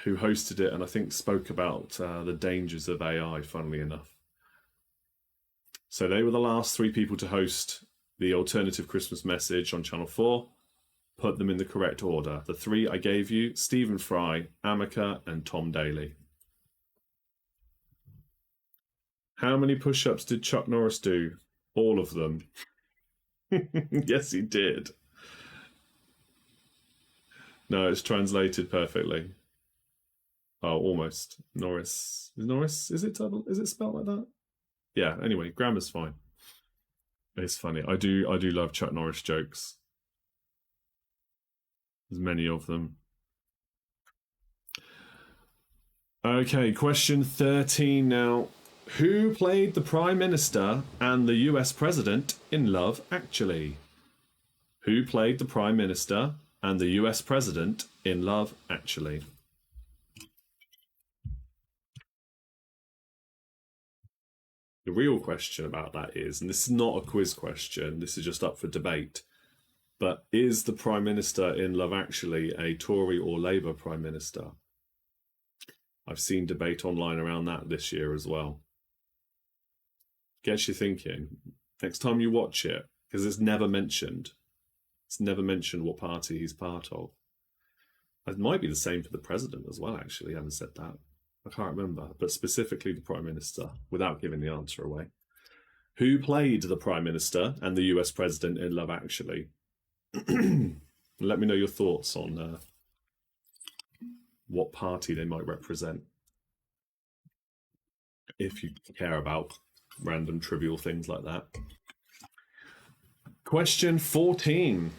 who hosted it and I think spoke about the dangers of AI, funnily enough. So they were the last 3 people to host the alternative Christmas message on Channel 4. Put them in the correct order. The 3 I gave you: Stephen Fry, Amica, and Tom Daly. How many push-ups did Chuck Norris do? All of them. Yes, he did. No, it's translated perfectly. Oh, almost. Norris. Is it spelled like that? Yeah, anyway, grammar's fine. It's funny. I do love Chuck Norris jokes. There's many of them. Okay, question 13 now. Who played the Prime Minister and the US President in Love Actually? Who played the Prime Minister and the US President in Love Actually? The real question about that is, and this is not a quiz question, this is just up for debate, but is the Prime Minister in Love Actually a Tory or Labour Prime Minister? I've seen debate online around that this year as well. Gets you thinking. Next time you watch it, because it's never mentioned. It's never mentioned what party he's part of. It might be the same for the President as well, actually. I haven't said that. I can't remember. But specifically the Prime Minister, without giving the answer away. Who played the Prime Minister and the US President in Love Actually? Let me know your thoughts on what party they might represent, if you care about random trivial things like that. Question 14.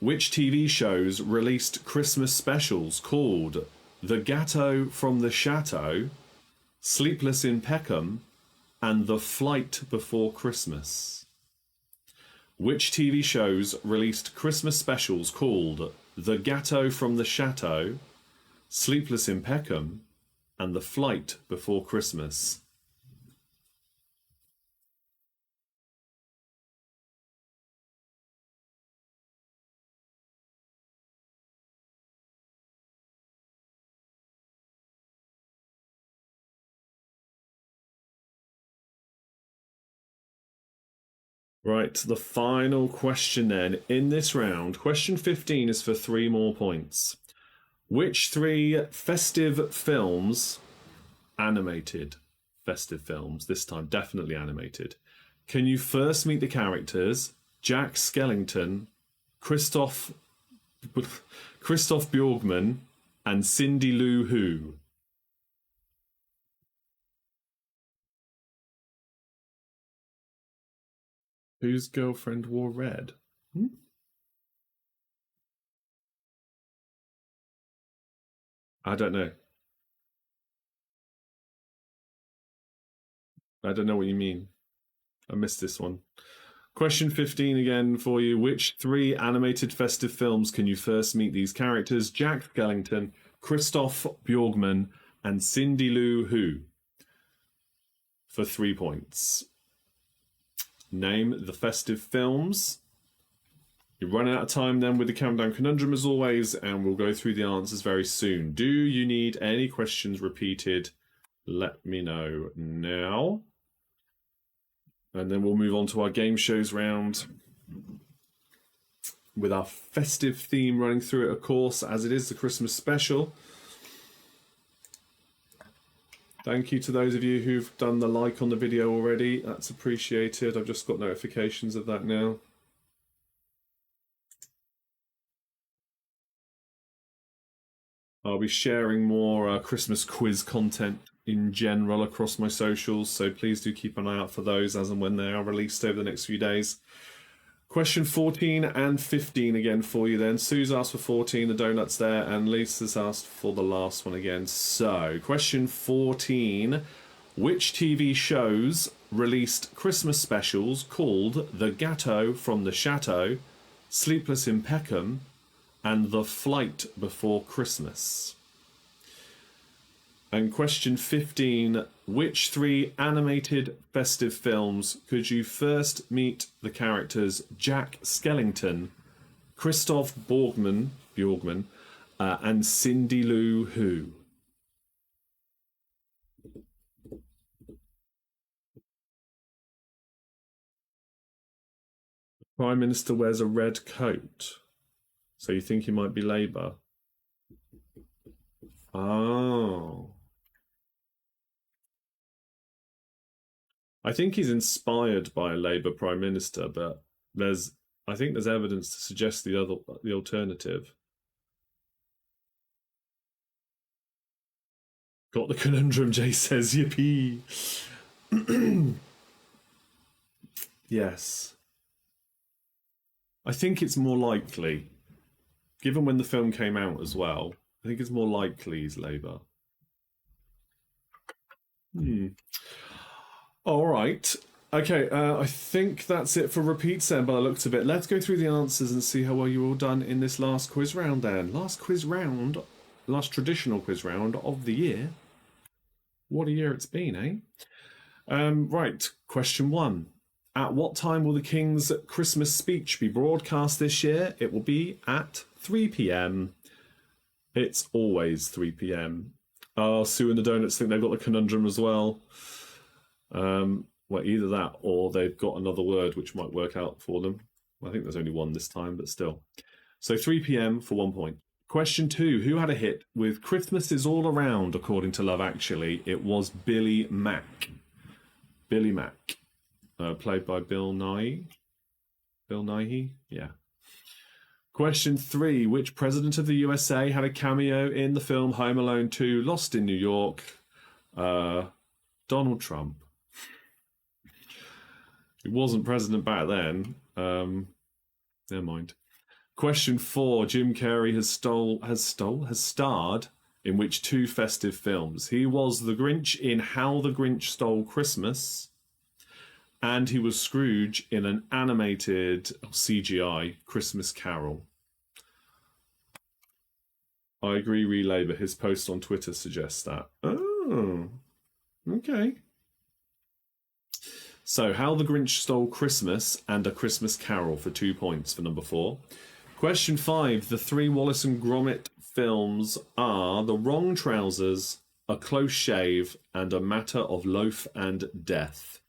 Which TV shows released Christmas specials called The Gatto from the Chateau, Sleepless in Peckham, and The Flight Before Christmas? Which TV shows released Christmas specials called The Gatto from the Chateau, Sleepless in Peckham, and The Flight Before Christmas? Right, the final question then in this round. Question 15 is for 3 more points. Which 3 festive films, animated festive films, this time definitely animated, can you first meet the characters Jack Skellington, Christoph Bjorgman, and Cindy Lou Who? Whose girlfriend wore red? I don't know. I don't know what you mean. I missed this one. Question 15 again for you. Which 3 animated festive films can you first meet these characters? Jack Skellington, Christoph Bjorgman, and Cindy Lou Who? For 3 points. Name the festive films. You're running out of time then with the countdown conundrum as always, and we'll go through the answers very soon. Do you need any questions repeated? Let me know now. And then we'll move on to our game shows round with our festive theme running through it, of course, as it is the Christmas special. Thank you to those of you who've done the like on the video already. That's appreciated. I've just got notifications of that now. I'll be sharing more Christmas quiz content in general across my socials, so please do keep an eye out for those as and when they are released over the next few days. Question 14 and 15 again for you then. Sue's asked for 14, the donut's there, and Lisa's asked for the last one again. So, question 14. Which TV shows released Christmas specials called The Gâteau from the Chateau, Sleepless in Peckham, and The Flight Before Christmas? And question 15, which 3 animated festive films could you first meet the characters Jack Skellington, Christoph Bjorgman, and Cindy Lou Who? Prime Minister wears a red coat. So you think he might be Labour? Oh. I think he's inspired by a Labour Prime Minister, but I think there's evidence to suggest the alternative. Got the conundrum, Jay says, yippee. Yes. I think it's more likely, given when the film came out as well, I think it's more likely he's Labour. All right. Okay, I think that's it for repeats then, by the looks of it. Let's go through the answers and see how well you're all done in this last quiz round then. Last traditional quiz round of the year. What a year it's been, eh? Right, question 1. At what time will the King's Christmas speech be broadcast this year? It will be at 3 p.m. It's always 3 p.m. Oh, Sue and the Donuts think they've got the conundrum as well. Well, either that or they've got another word which might work out for them. I think there's only one this time, but still. So 3 p.m. for 1 point. Question 2. Who had a hit with Christmas is All Around, according to Love Actually? It was Billy Mack. Billy Mack. Played by Bill Nighy. Bill Nighy? Yeah. Question 3. Which president of the USA had a cameo in the film Home Alone 2, Lost in New York? Donald Trump. He wasn't president back then. Never mind. Question 4. Jim Carrey has starred in which 2 festive films? He was the Grinch in How the Grinch Stole Christmas, and he was Scrooge in an animated CGI Christmas Carol. I agree, Labour. His post on Twitter suggests that. Oh, okay. So, How the Grinch Stole Christmas and A Christmas Carol for 2 points for number 4. Question 5. The 3 Wallace and Gromit films are The Wrong Trousers, A Close Shave, and A Matter of Loaf and Death.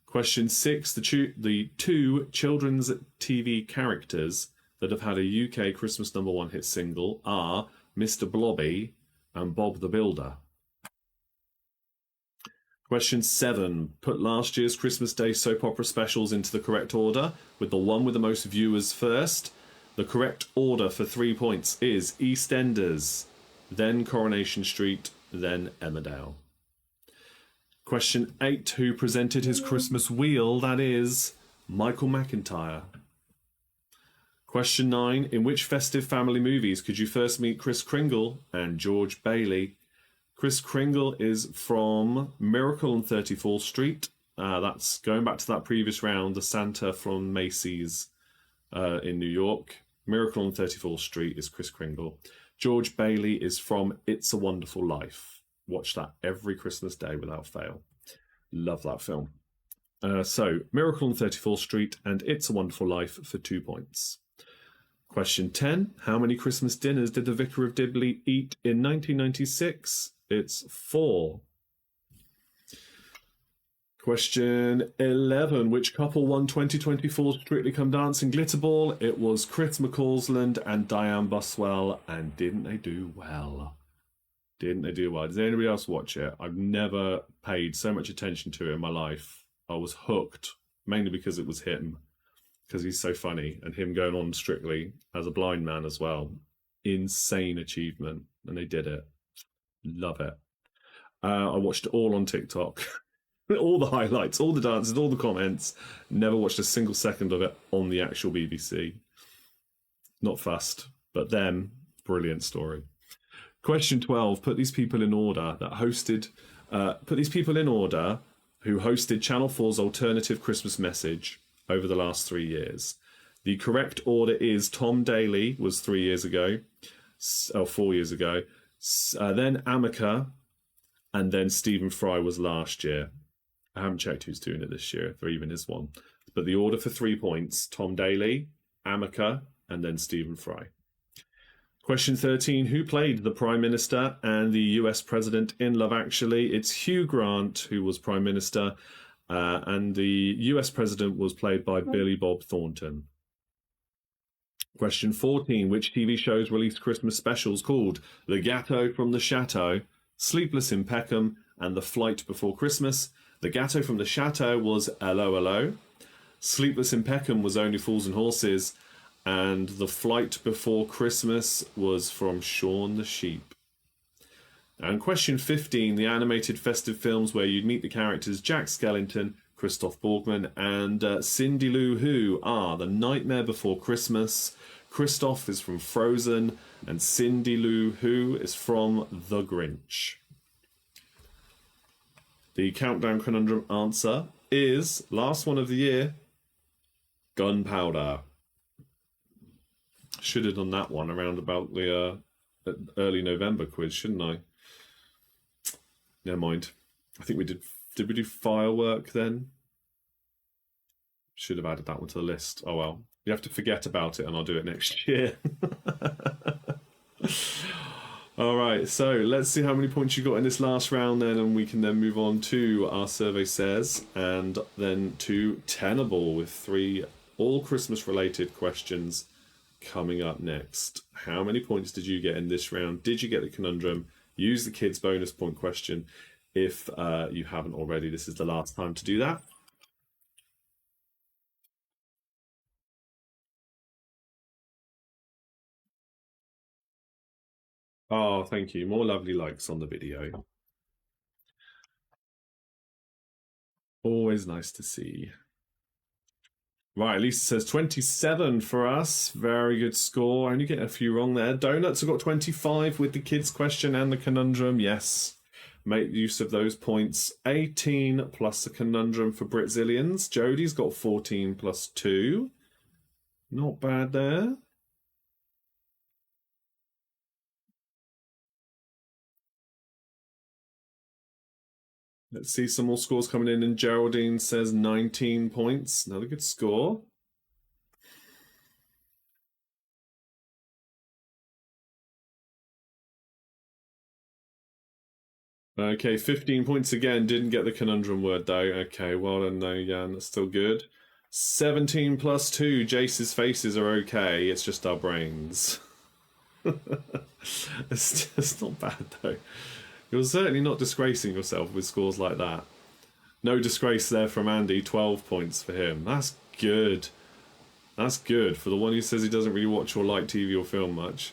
Question 6. The 2 children's TV characters that have had a UK Christmas #1 hit single are Mr. Blobby and Bob the Builder. Question 7. Put last year's Christmas Day soap opera specials into the correct order, with the one with the most viewers first. The correct order for 3 points is EastEnders, then Coronation Street, then Emmerdale. Question 8. Who presented his Christmas wheel? That is Michael McIntyre. Question 9. In which festive family movies could you first meet Kris Kringle and George Bailey? Kris Kringle is from Miracle on 34th Street. That's going back to that previous round, the Santa from Macy's in New York. Miracle on 34th Street is Kris Kringle. George Bailey is from It's a Wonderful Life. Watch that every Christmas day without fail. Love that film. So, Miracle on 34th Street and It's a Wonderful Life for 2 points. Question 10. How many Christmas dinners did the Vicar of Dibley eat in 1996? It's 4. Question 11. Which couple won 2024's Strictly Come Dancing Glitter Ball? It was Chris McCausland and Diane Buswell. And didn't they do well? Didn't they do well? Does anybody else watch it? I've never paid so much attention to it in my life. I was hooked, mainly because it was him, because he's so funny, and him going on Strictly as a blind man as well. Insane achievement, and they did it. Love it. I watched it all on TikTok. All the highlights, all the dances, all the comments. Never watched a single second of it on the actual BBC. Not fussed, but them, brilliant story. Question 12. Put these people in order that hosted. Put these people in order who hosted Channel 4's alternative Christmas message over the last 3 years. The correct order is Tom Daley was 3 years ago, 4 years ago. Then Amica, and then Stephen Fry was last year. I haven't checked who's doing it this year, if there even is one. But the order for 3 points, Tom Daley, Amica, and then Stephen Fry. Question 13, who played the Prime Minister and the US President in Love Actually? It's Hugh Grant, who was Prime Minister, and the US President was played by Billy Bob Thornton. Question 14, which TV shows released Christmas specials called The Gatto from the Chateau, Sleepless in Peckham, and The Flight Before Christmas? The Gatto from the Chateau was Hello, Hello. Sleepless in Peckham was Only Fools and Horses. And The Flight Before Christmas was from Shaun the Sheep. And question 15, the animated festive films where you'd meet the characters Jack Skellington, Christoph Borgman, and Cindy Lou Who are The Nightmare Before Christmas. Christoph is from Frozen, and Cindy Lou Who is from The Grinch. The countdown conundrum answer is, last one of the year, Gunpowder. Should have done that one around about the early November quiz, shouldn't I? Never mind. I think we did. Did we do Firework then? Should have added that one to the list. Oh well. You have to forget about it and I'll do it next year. All right, so let's see how many points you got in this last round then, and we can then move on to our survey says, and then to Tenable with 3 all Christmas related questions coming up next. How many points did you get in this round? Did you get the conundrum? Use the kids bonus point question. If you haven't already, this is the last time to do that. Oh, thank you. More lovely likes on the video. Always nice to see. Right, Lisa says 27 for us. Very good score. Only getting a few wrong there. Donuts have got 25 with the kids question and the conundrum. Yes, make use of those points. 18 plus the conundrum for Britzillions. Jodie's got 14 plus 2. Not bad there. Let's see some more scores coming in. And Geraldine says 19 points. Another good score. Okay, 15 points again. Didn't get the conundrum word though. Okay, well done though, Jan. That's still good. 17 plus 2. Jace's faces are okay. It's just our brains. It's not bad though. You're certainly not disgracing yourself with scores like that. No disgrace there from Andy. 12 points for him. That's good. That's good. For the one who says he doesn't really watch or like TV or film much.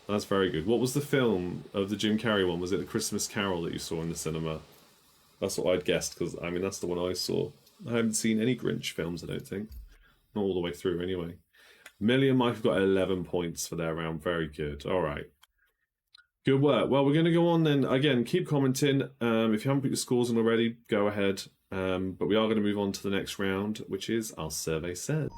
That's very good. What was the film of the Jim Carrey one? Was it The Christmas Carol that you saw in the cinema? That's what I'd guessed, because, I mean, that's the one I saw. I haven't seen any Grinch films, I don't think. Not all the way through, anyway. Millie and Mike have got 11 points for their round. Very good. All right. Good work. Well, we're going to go on then. Again, keep commenting. If you haven't put your scores in already, go ahead. But we are going to move on to the next round, which is our survey says.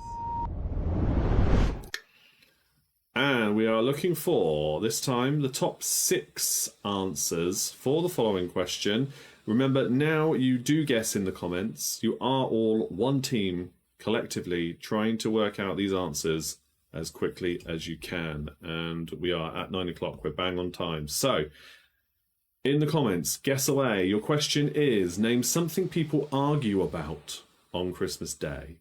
And we are looking for, this time, the top 6 answers for the following question. Remember, now you do guess in the comments. You are all one team collectively trying to work out these answers as quickly as you can. And we are at 9 o'clock. We're bang on time. So, in the comments, guess away. Your question is, name something people argue about on Christmas Day.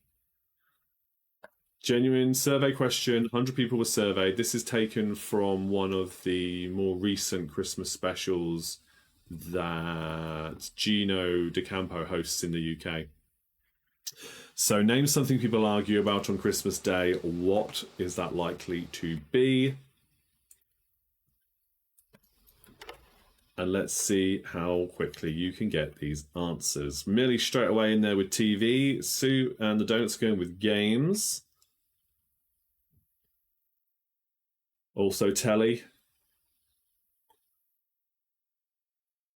Genuine survey question, 100 people were surveyed. This is taken from one of the more recent Christmas specials that Gino DeCampo hosts in the UK. So name something people argue about on Christmas Day. What is that likely to be? And let's see how quickly you can get these answers. Millie straight away in there with TV. Sue and the Donuts going with games. Also telly.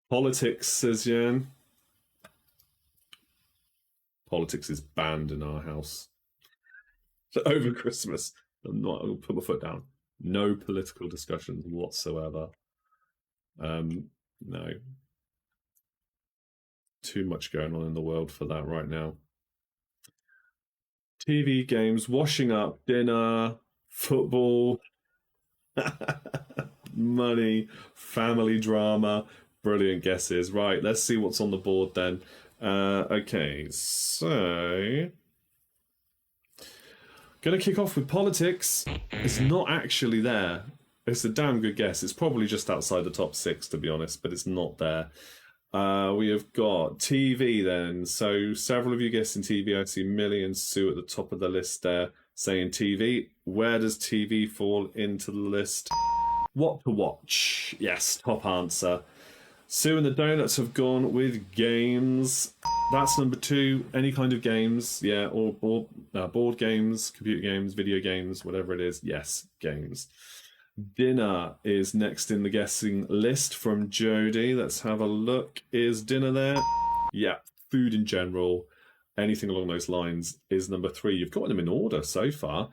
Politics, says Jan. Politics is banned in our house. Over Christmas. I'll put my foot down. No political discussions whatsoever. No. Too much going on in the world for that right now. TV, games, washing up, dinner, football, money, family drama. Brilliant guesses. Right, let's see what's on the board then. Okay, so gonna kick off with politics. It's not actually there. It's a damn good guess. It's probably just outside the top 6, to be honest, but it's not there. We have got TV then. So several of you guessing TV. I see Millie and Sue at the top of the list there saying TV. Where does TV fall into the list? What to watch? Yes, top answer. Sue and the Donuts have gone with games. That's number 2. Any kind of games. Yeah, or board games, computer games, video games, whatever it is. Yes, games. Dinner is next in the guessing list from Jodie. Let's have a look. Is dinner there? Yeah, food in general. Anything along those lines is number 3. You've got them in order so far.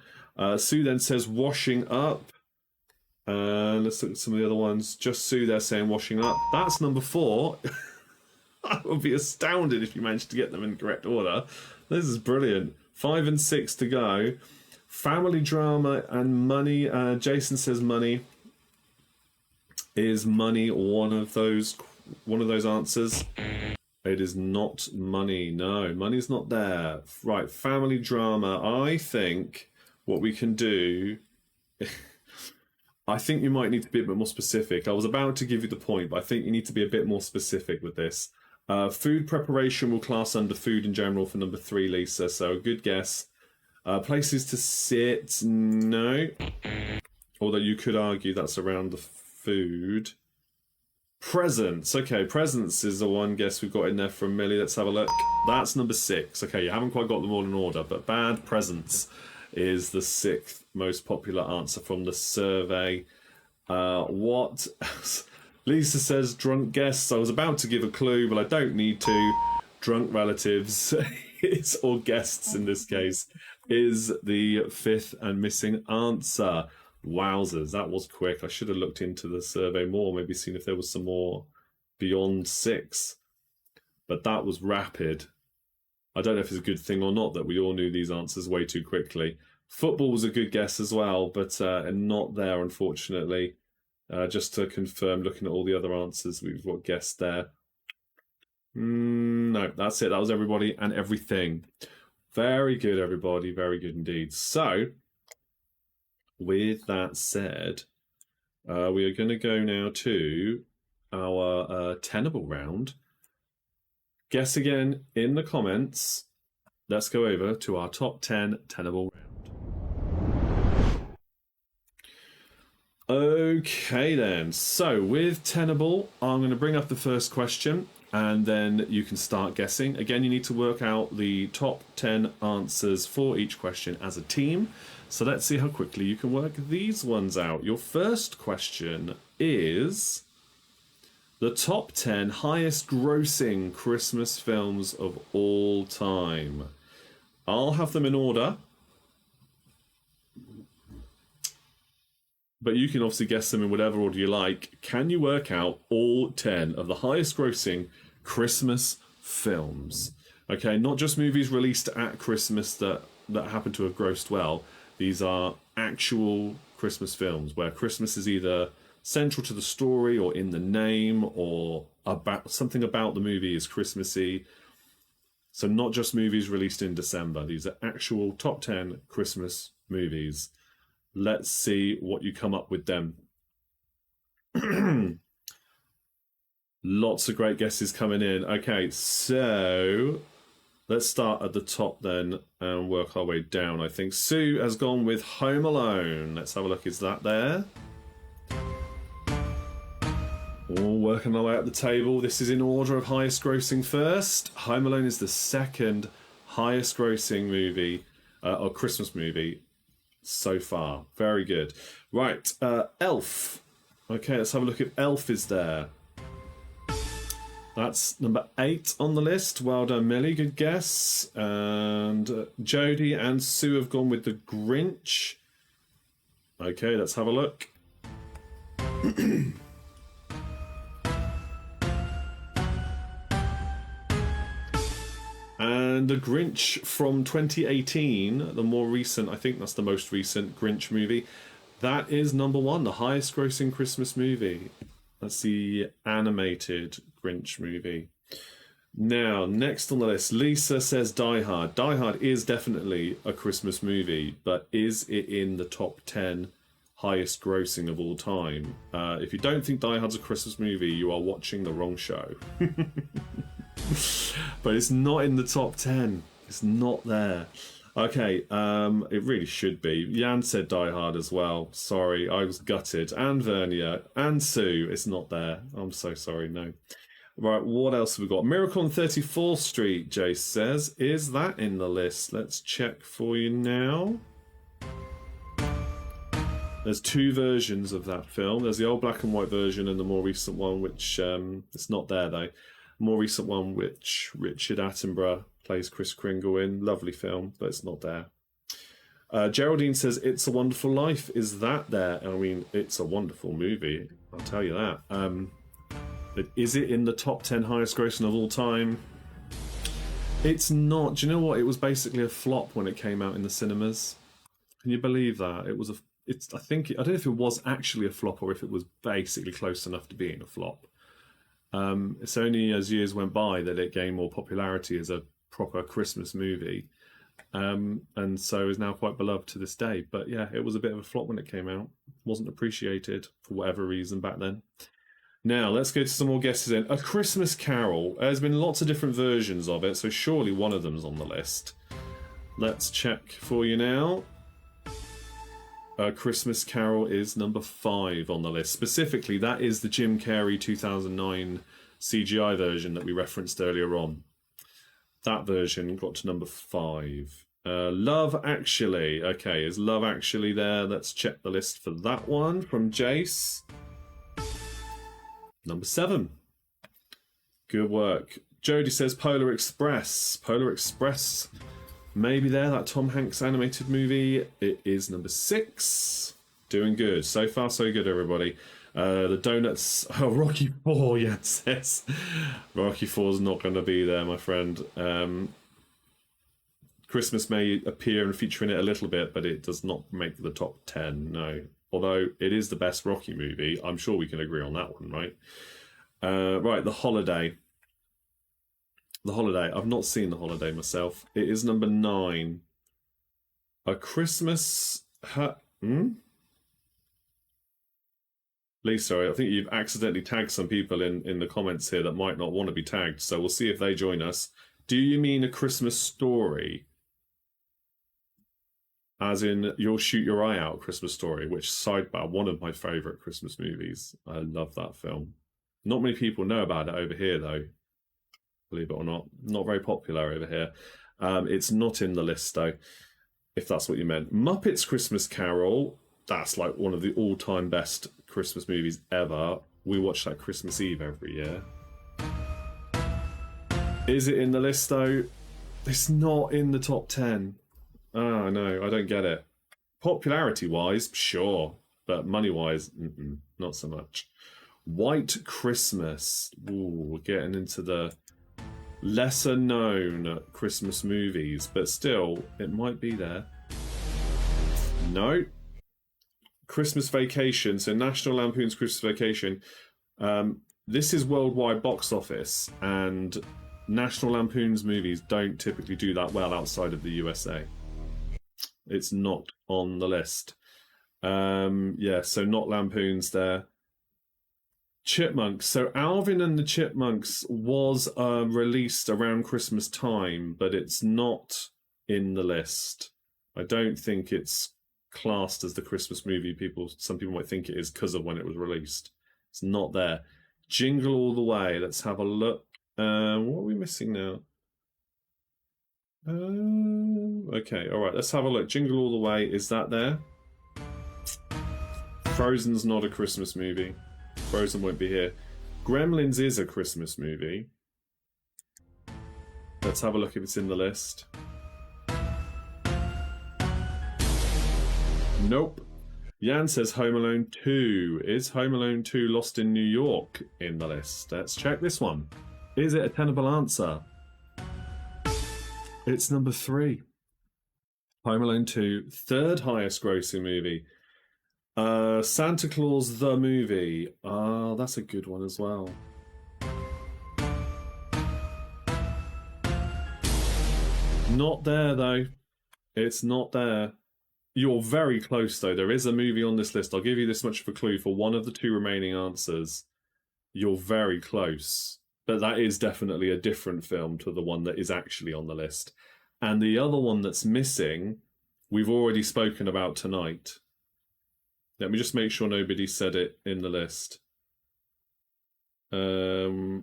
Sue then says washing up. Let's look at some of the other ones. Just Sue there saying washing up. That's number 4. I would be astounded if you managed to get them in correct order. This is brilliant. 5 and 6 to go. Family drama and money. Jason says money. Is money one of those answers? It is not money. No, money's not there. Right, family drama. I think what we can do. I think you might need to be a bit more specific. I was about to give you the point, but I think you need to be a bit more specific with this. Food preparation will class under food in general for number 3, Lisa. So a good guess. Places to sit, no. Although you could argue that's around the food. Presents, okay, presents is the one guess we've got in there from Millie. Let's have a look. That's number 6. Okay, you haven't quite got them all in order, but bad presents is the 6th most popular answer from the survey. What else? Lisa says drunk guests. I was about to give a clue, but I don't need to. Drunk relatives or guests in this case is the 5th and missing answer. Wowzers, that was quick. I should have looked into the survey more, maybe seen if there was some more beyond 6. But that was rapid. I don't know if it's a good thing or not that we all knew these answers way too quickly. Football was a good guess as well, but not there, unfortunately. Just to confirm, looking at all the other answers, we've got guessed there. No, that's it. That was everybody and everything. Very good, everybody. Very good indeed. So, with that said, we are going to go now to our tenable round. Guess again in the comments. Let's go over to our top 10 tenable round. Okay then, so with tenable, I'm going to bring up the first question and then you can start guessing. Again, you need to work out the top 10 answers for each question as a team. So let's see how quickly you can work these ones out. Your first question is the top 10 highest grossing Christmas films of all time. I'll have them in order. but you can obviously guess them in whatever order you like. Can you work out all 10 of the highest grossing Christmas films? Okay, not just movies released at Christmas that happen to have grossed well. These are actual Christmas films where Christmas is either central to the story or in the name, or about something about the movie is Christmassy. So not just movies released in December. These are actual top 10 Christmas movies. Let's see what you come up with them. Lots of great guesses coming in. Okay, so let's start at the top then and work our way down. I think Sue has gone with Home Alone. Let's have a look. Is that there? All working our way up the table. This is in order of highest grossing first. Home Alone is the second highest grossing movie, or Christmas movie so far. Very good. Right, Elf. Okay, let's have a look if Elf is there. That's number 8 on the list. Well done, Millie. Good guess. And Jodie and Sue have gone with The Grinch. Okay, let's have a look. And The Grinch from 2018, the more recent, I think that's the most recent Grinch movie. That is number 1, the highest grossing Christmas movie. That's the animated Grinch movie. Now, next on the list, Lisa says Die Hard. Die Hard is definitely a Christmas movie, but is it in the top 10 highest grossing of all time? If you don't think Die Hard's a Christmas movie, you are watching the wrong show. But it's not in the top 10. It's not there. Okay, it really should be. Jan said Die Hard as well. Sorry, I was gutted. And Vernia and Sue. It's not there. I'm so sorry. No. Right, what else have we got? Miracle on 34th Street, Jace says. Is that in the list? Let's check for you now. There's 2 versions of that film. There's the old black and white version and the more recent one, which it's not there though. More recent one, which Richard Attenborough plays Kris Kringle in. Lovely film, but it's not there. Geraldine says It's a Wonderful Life. Is that there? I mean, it's a wonderful movie. I'll tell you that. But is it in the top 10 highest grossing of all time? It's not. Do you know what? It was basically a flop when it came out in the cinemas. Can you believe that? It was a. It's. I don't know if it was actually a flop or if it was basically close enough to being a flop. It's only as years went by that it gained more popularity as a proper Christmas movie, and so is now quite beloved to this day. But yeah, it was a bit of a flop when it came out. Wasn't appreciated for whatever reason back then. Now let's go to some more guesses in. A Christmas Carol. There's been lots of different versions of it, so surely one of them's on the list. Let's check for you now. A Christmas Carol is number 5 on the list. Specifically, that is the Jim Carrey 2009 CGI version that we referenced earlier on. That version got to number 5. Love Actually. Okay, is Love Actually there? Let's check the list for that one from Jace. Number 7. Good work. Jodie says Polar Express. Polar Express. Maybe there, that Tom Hanks animated movie. It is number 6. Doing good. So far, so good, everybody. The Donuts... Oh, Rocky 4, yes, yes. Rocky 4's not going to be there, my friend. Christmas may appear and feature in it a little bit, but it does not make the top 10, no. Although it is the best Rocky movie. I'm sure we can agree on that one, right? Right, The Holiday. The Holiday. I've not seen The Holiday myself. It is number 9. A Christmas... Lisa, I think you've accidentally tagged some people in the comments here that might not want to be tagged, so we'll see if they join us. Do you mean A Christmas Story? As in, You'll Shoot Your Eye Out, Christmas Story, which, sidebar, one of my favourite Christmas movies. I love that film. Not many people know about it over here, though. Believe it or not. Not very popular over here. It's not in the list, though, if that's what you meant. Muppets Christmas Carol, that's like one of the all-time best Christmas movies ever. We watch that Christmas Eve every year. Is it in the list, though? It's not in the top 10. Oh, no, I don't get it. Popularity-wise, sure. but money-wise, not so much. White Christmas. Ooh, we're getting into the lesser-known Christmas movies, but still, it might be there. No. Christmas Vacation, so National Lampoon's Christmas Vacation. This is worldwide box office, and National Lampoon's movies don't typically do that well outside of the USA. It's not on the list. Yeah, so not Lampoon's there. Chipmunks. So Alvin and the Chipmunks was released around Christmas time, but it's not in the list. I don't think it's classed as the Christmas movie. Some people might think it is because of when it was released. It's not there. Jingle All the Way. Let's have a look. What are we missing now? Okay, all right. Let's have a look. Jingle All the Way. Is that there? Frozen's not a Christmas movie. Frozen won't be here. Gremlins is a Christmas movie. Let's have a look if it's in the list. Nope. Jan says Home Alone 2. Is Home Alone 2 Lost in New York in the list? Let's check this one. Is it a tenable answer? It's number 3. Home Alone 2, third highest grossing movie. Santa Claus the Movie. That's a good one as well. Not there though. It's not there. You're very close though. There is a movie on this list. I'll give you this much of a clue for one of the 2 remaining answers. You're very close. But that is definitely a different film to the one that is actually on the list. And the other one that's missing, we've already spoken about tonight. Let me just make sure nobody said it in the list. The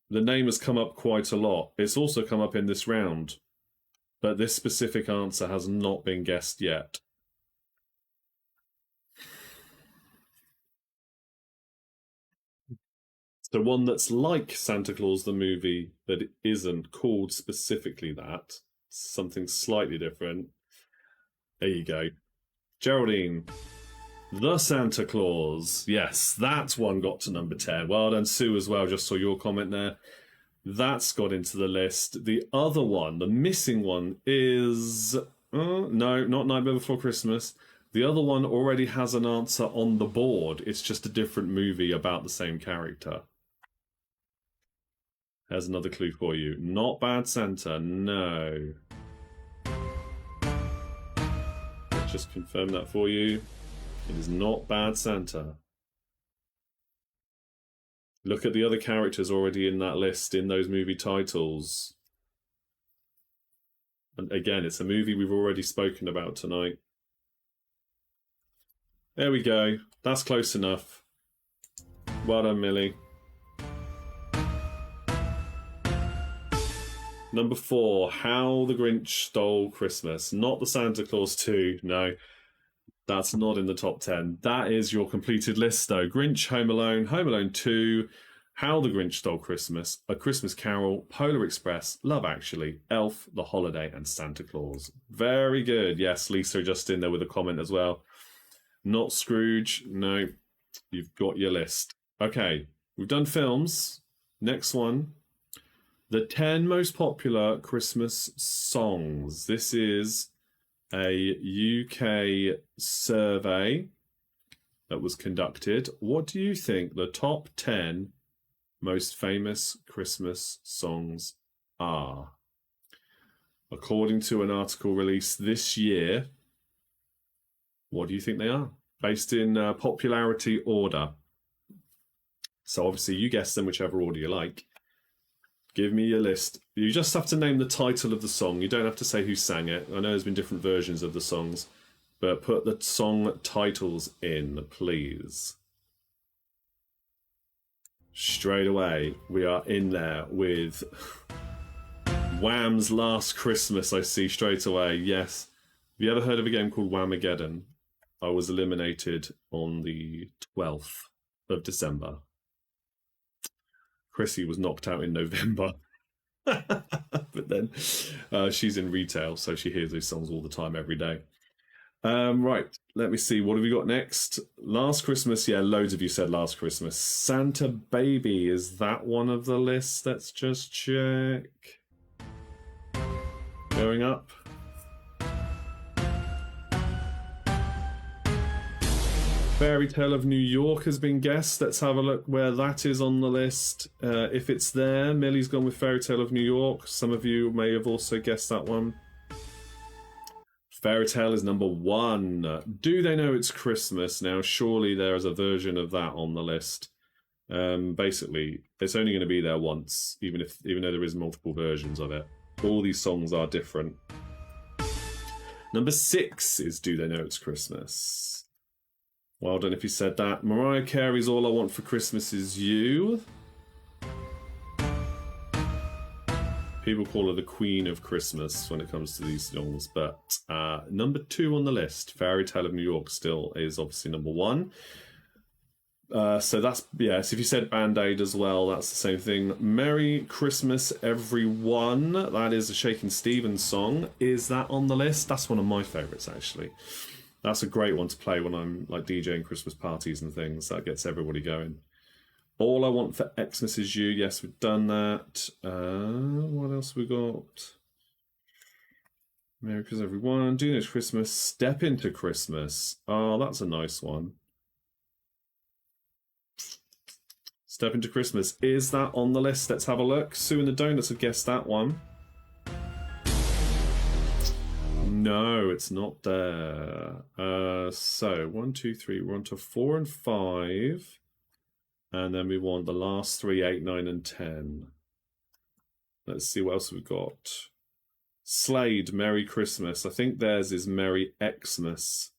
name has come up quite a lot. It's also come up in this round. But this specific answer has not been guessed yet. So one that's like Santa Claus the Movie, but it isn't called specifically that. Something slightly different. There you go. Geraldine. The Santa Claus. Yes, that one got to number 10. Well done, Sue, as well. Just saw your comment there. That's got into the list. The other one, the missing one, is... no, not Nightmare Before Christmas. The other one already has an answer on the board. It's just a different movie about the same character. There's another clue for you. Not Bad Santa, no. Let's just confirm that for you. It is not Bad Santa. Look at the other characters already in that list, in those movie titles. And again, it's a movie we've already spoken about tonight. There we go. That's close enough. Well done, Millie. Number 4, How the Grinch Stole Christmas. Not the Santa Claus 2, no. That's not in the top 10. That is your completed list, though. Grinch, Home Alone 2, How the Grinch Stole Christmas, A Christmas Carol, Polar Express, Love Actually, Elf, The Holiday, and Santa Claus. Very good. Yes, Lisa just in there with a comment as well. Not Scrooge. No, you've got your list. Okay, we've done films. Next one. The 10 most popular Christmas songs. This is a UK survey that was conducted. What do you think the top 10 most famous Christmas songs are? According to an article released this year, what do you think they are? Based in popularity order. So obviously you guess them whichever order you like. Give me your list. You just have to name the title of the song. You don't have to say who sang it. I know there's been different versions of the songs, but put the song titles in, please. Straight away, we are in there with Wham's Last Christmas, I see straight away. Yes. Have you ever heard of a game called Whamageddon? I was eliminated on the 12th of December. Chrissy was knocked out in November. But then she's in retail, so she hears those songs all the time, every day. Right, let me see. What have we got next? Last Christmas. Yeah, loads of you said Last Christmas. Santa Baby. Is that one of the lists? Let's just check. Going up. Fairy Tale of New York has been guessed. Let's have a look where that is on the list. If it's there, Millie's gone with Fairy Tale of New York. Some of you may have also guessed that one. Fairy Tale is number 1. Do They Know It's Christmas? Now, surely there is a version of that on the list. Basically, it's only going to be there once, even though there is multiple versions of it. All these songs are different. Number 6 is Do They Know It's Christmas? Well done if you said that. Mariah Carey's All I Want for Christmas Is You. People call her the Queen of Christmas when it comes to these songs, but number 2 on the list, Fairy Tale of New York, still is obviously number 1. So that's, yes, if you said Band-Aid as well, that's the same thing. Merry Christmas, Everyone. That is a Shakin' Stevens song. Is that on the list? That's one of my favourites, actually. That's a great one to play when I'm like DJing Christmas parties and things. That gets everybody going. All I Want for Xmas Is You. Yes, we've done that. What else we got? Merry Christmas, Everyone. Do This Christmas. Step Into Christmas. Oh, that's a nice one. Step Into Christmas. Is that on the list? Let's have a look. Sue and the Donuts have guessed that one. No, it's not there. So 1, 2, 3. We're on to 4 and 5. And then we want the last 3, 8, 9, and 10. Let's see what else we've got. Slade, Merry Christmas. I think theirs is Merry Xmas.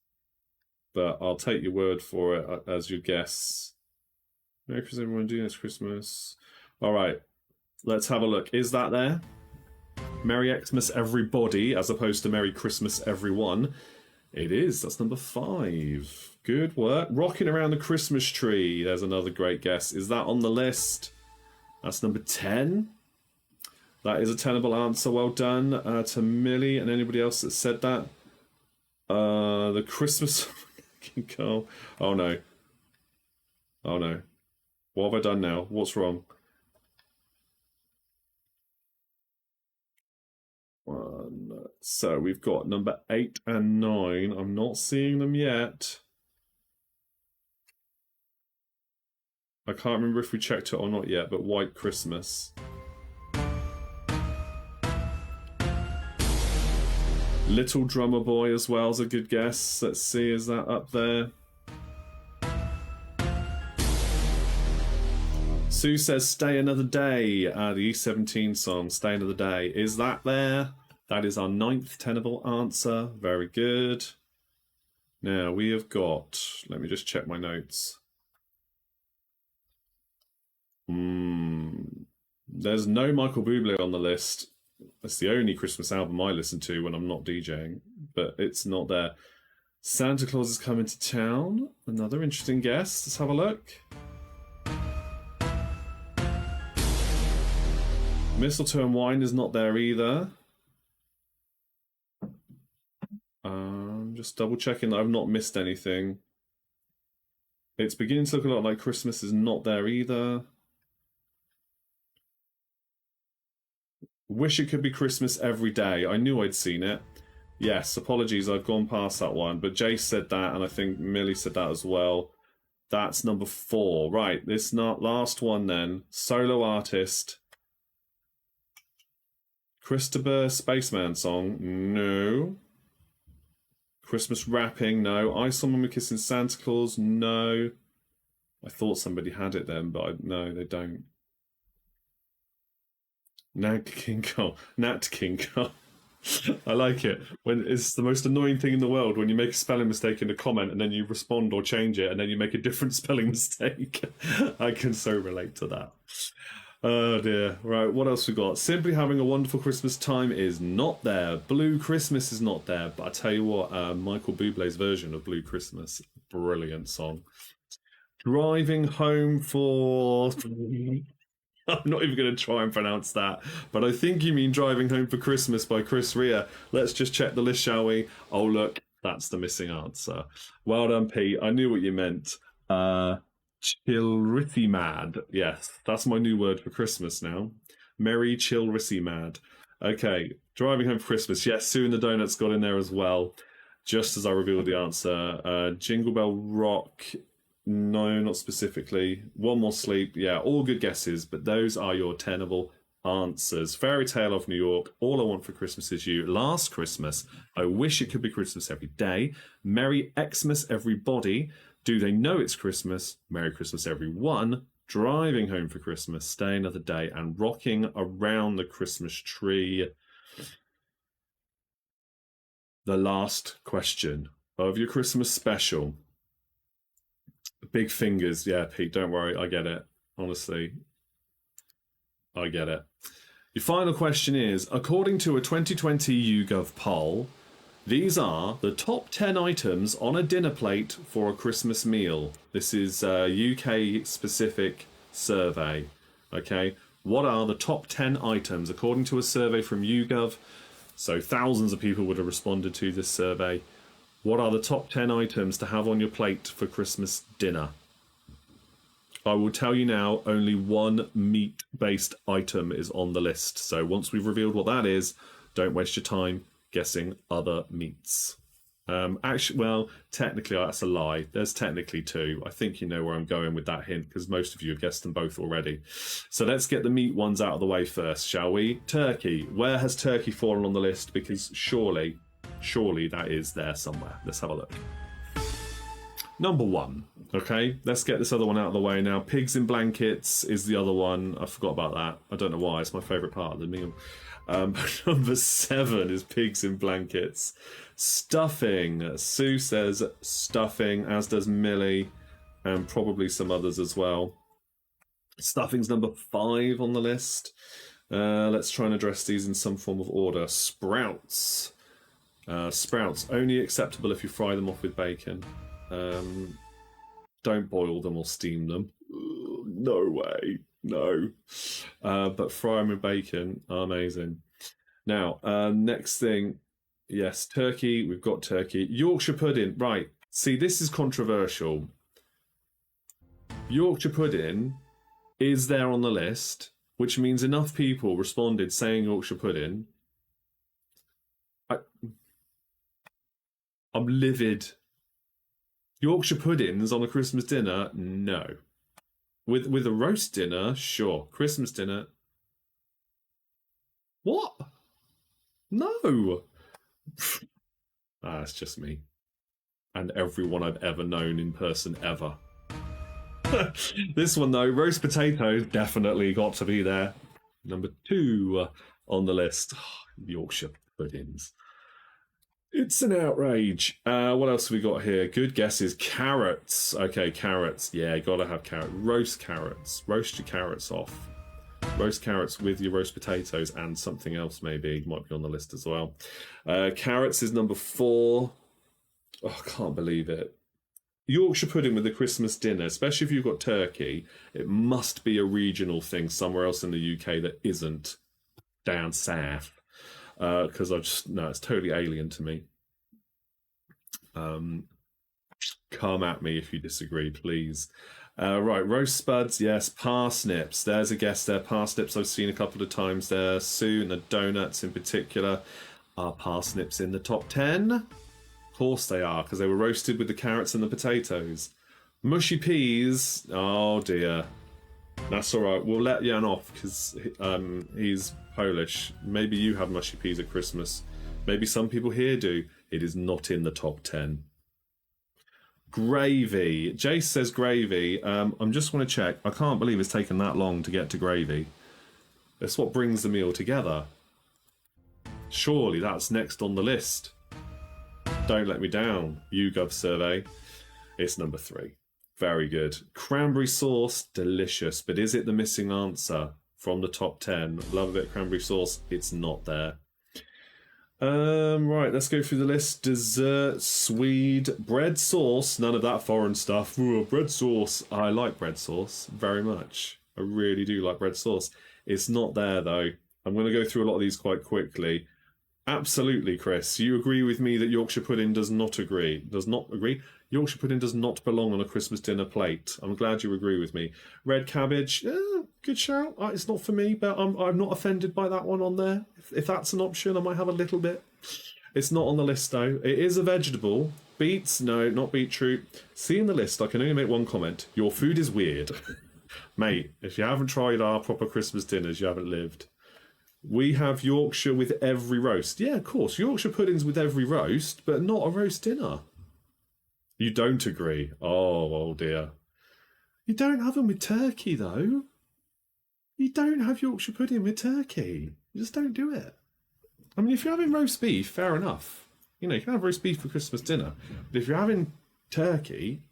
But I'll take your word for it as your guess. Merry Christmas, everyone. Do this Christmas. All right. Let's have a look. Is that there? Merry Xmas, Everybody, as opposed to Merry Christmas, Everyone. It is. That's number 5. Good work. Rocking Around the Christmas Tree. There's another great guess. Is that on the list? That's number 10. That is a tenable answer. Well done to Millie and anybody else that said that. The Christmas... oh no. Oh no. What have I done now? What's wrong? So we've got number 8 and 9. I'm not seeing them yet. I can't remember if we checked it or not yet, but White Christmas. Little Drummer Boy as well is a good guess. Let's see, is that up there? Sue says Stay Another Day, the E17 song, Stay Another Day. Is that there? That is our 9th tenable answer. Very good. Now we have got, let me just check my notes. There's no Michael Bublé on the list. That's the only Christmas album I listen to when I'm not DJing, but it's not there. Santa Claus is Coming to Town. Another interesting guess. Let's have a look. Mistletoe and Wine is not there either. Just double checking that I've not missed anything. It's beginning to look a lot like Christmas is not there either. Wish It Could Be Christmas Every Day. I knew I'd seen it. Yes, apologies, I've gone past that one. But Jace said that, and I think Millie said that as well. That's number 4. Right, this last one then. Solo artist. Christopher Spaceman song. No. Christmas rapping. No. I Saw Mama Kissing Santa Claus. No. I thought somebody had it then, but no, they don't. Nat King Cole. I like it. When it's the most annoying thing in the world when you make a spelling mistake in a comment and then you respond or change it and then you make a different spelling mistake. I can so relate to that. Oh dear. Right, what else we got? Simply Having a Wonderful Christmas Time is not there. Blue Christmas is not there. But I tell you what, Michael Bublé's version of Blue Christmas, brilliant song. Driving Home for... I'm not even going to try and pronounce that, but I think you mean Driving Home for Christmas by Chris Rea. Let's just check the list, shall we? Oh, look, That's the missing answer. Well done, Pete. I knew what you meant. Chilrissy mad. Yes, that's my new word for Christmas now. Merry chilrissy mad. Okay, driving home for Christmas. Yes, Sue and the Donuts got in there as well. Just as I revealed the answer. Jingle Bell Rock. No, not specifically. One More Sleep. Yeah, all good guesses, but those are your tenable answers. Fairy Tale of New York. All I Want for Christmas Is You. Last Christmas. I Wish It Could Be Christmas Every Day. Merry Xmas Everybody. Do They Know It's Christmas? Merry Christmas Everyone. Driving Home for Christmas. Stay Another Day. And Rocking Around the Christmas Tree. The last question of your Christmas special. Big fingers. Yeah, Pete, don't worry. I get it. Honestly, I get it. Your final question is, according to a 2020 YouGov poll, these are the top 10 items on a dinner plate for a Christmas meal. This is a UK-specific survey. Okay, what are the top 10 items according to a survey from YouGov? So thousands of people would have responded to this survey. What are the top 10 items to have on your plate for Christmas dinner? I will tell you now, only one meat-based item is on the list. So once we've revealed what that is, don't waste your time guessing other meats. Actually, well, technically, that's a lie. There's technically two. I think you know where I'm going with that hint because most of you have guessed them both already. So let's get the meat ones out of the way first, shall we? Turkey. Where has turkey fallen on the list? Because surely that is there somewhere. Let's have a look. Number one. Okay, let's get this other one out of the way now. Pigs in blankets is the other one. I forgot about that. I don't know why. It's my favourite part of the meal. Number 7 is pigs in blankets. Stuffing. Sue says stuffing, as does Millie, and probably some others as well. Stuffing's number 5 on the list. Let's try and address these in some form of order. Sprouts. Sprouts, only acceptable if you fry them off with bacon. Don't boil them or steam them. No way. No. But fry them with bacon. Amazing. Now, next thing. Yes, turkey. We've got turkey. Yorkshire pudding. Right. See, this is controversial. Yorkshire pudding is there on the list, which means enough people responded saying Yorkshire pudding. I'm livid. Yorkshire puddings on a Christmas dinner? No. With a roast dinner? Sure. Christmas dinner? What? No. It's just me. And everyone I've ever known in person ever. This one though, roast potatoes, definitely got to be there. Number 2 on the list. Yorkshire puddings. It's an outrage. What else have we got here? Good guesses. Carrots. Okay, carrots. Yeah, gotta have carrots. Roast carrots. Roast your carrots off. Roast carrots with your roast potatoes and something else maybe. Might be on the list as well. Carrots is number 4. Oh, I can't believe it. Yorkshire pudding with the Christmas dinner, especially if you've got turkey, it must be a regional thing somewhere else in the UK that isn't down south. Because it's totally alien to me. Come at me if you disagree, please. Right, roast spuds, yes. Parsnips, there's a guess there. Parsnips I've seen a couple of times there. Sue and the donuts in particular. Are parsnips in the top 10? Of course they are, because they were roasted with the carrots and the potatoes. Mushy peas, oh dear. That's all right. We'll let Jan off because he's Polish. Maybe you have mushy peas at Christmas. Maybe some people here do. It is not in the top 10. Gravy. Jace says gravy. I'm just want to check. I can't believe it's taken that long to get to gravy. That's what brings the meal together. Surely that's next on the list. Don't let me down. YouGov survey. It's number 3. Very good. Cranberry sauce, delicious. But is it the missing answer from the top 10? Love a bit of cranberry sauce. It's not there. Right, let's go through the list. Dessert, Swede, bread sauce. None of that foreign stuff. Ooh, bread sauce. I like bread sauce very much. I really do like bread sauce. It's not there, though. I'm going to go through a lot of these quite quickly. Absolutely, Chris. You agree with me that Yorkshire pudding does not agree. Does not agree? Yorkshire pudding does not belong on a Christmas dinner plate. I'm glad you agree with me. Red cabbage, good shout. It's not for me, but I'm not offended by that one on there. If that's an option, I might have a little bit. It's not on the list, though. It is a vegetable. Beets, no, not beetroot. See in the list, I can only make one comment. Your food is weird. Mate, if you haven't tried our proper Christmas dinners, you haven't lived. We have Yorkshire with every roast. Yeah, of course, Yorkshire puddings with every roast, but not a roast dinner. You don't agree? Oh dear. You don't have them with turkey, though. You don't have Yorkshire pudding with turkey. You just don't do it. I mean, if you're having roast beef, fair enough. You know, you can have roast beef for Christmas dinner. But if you're having turkey,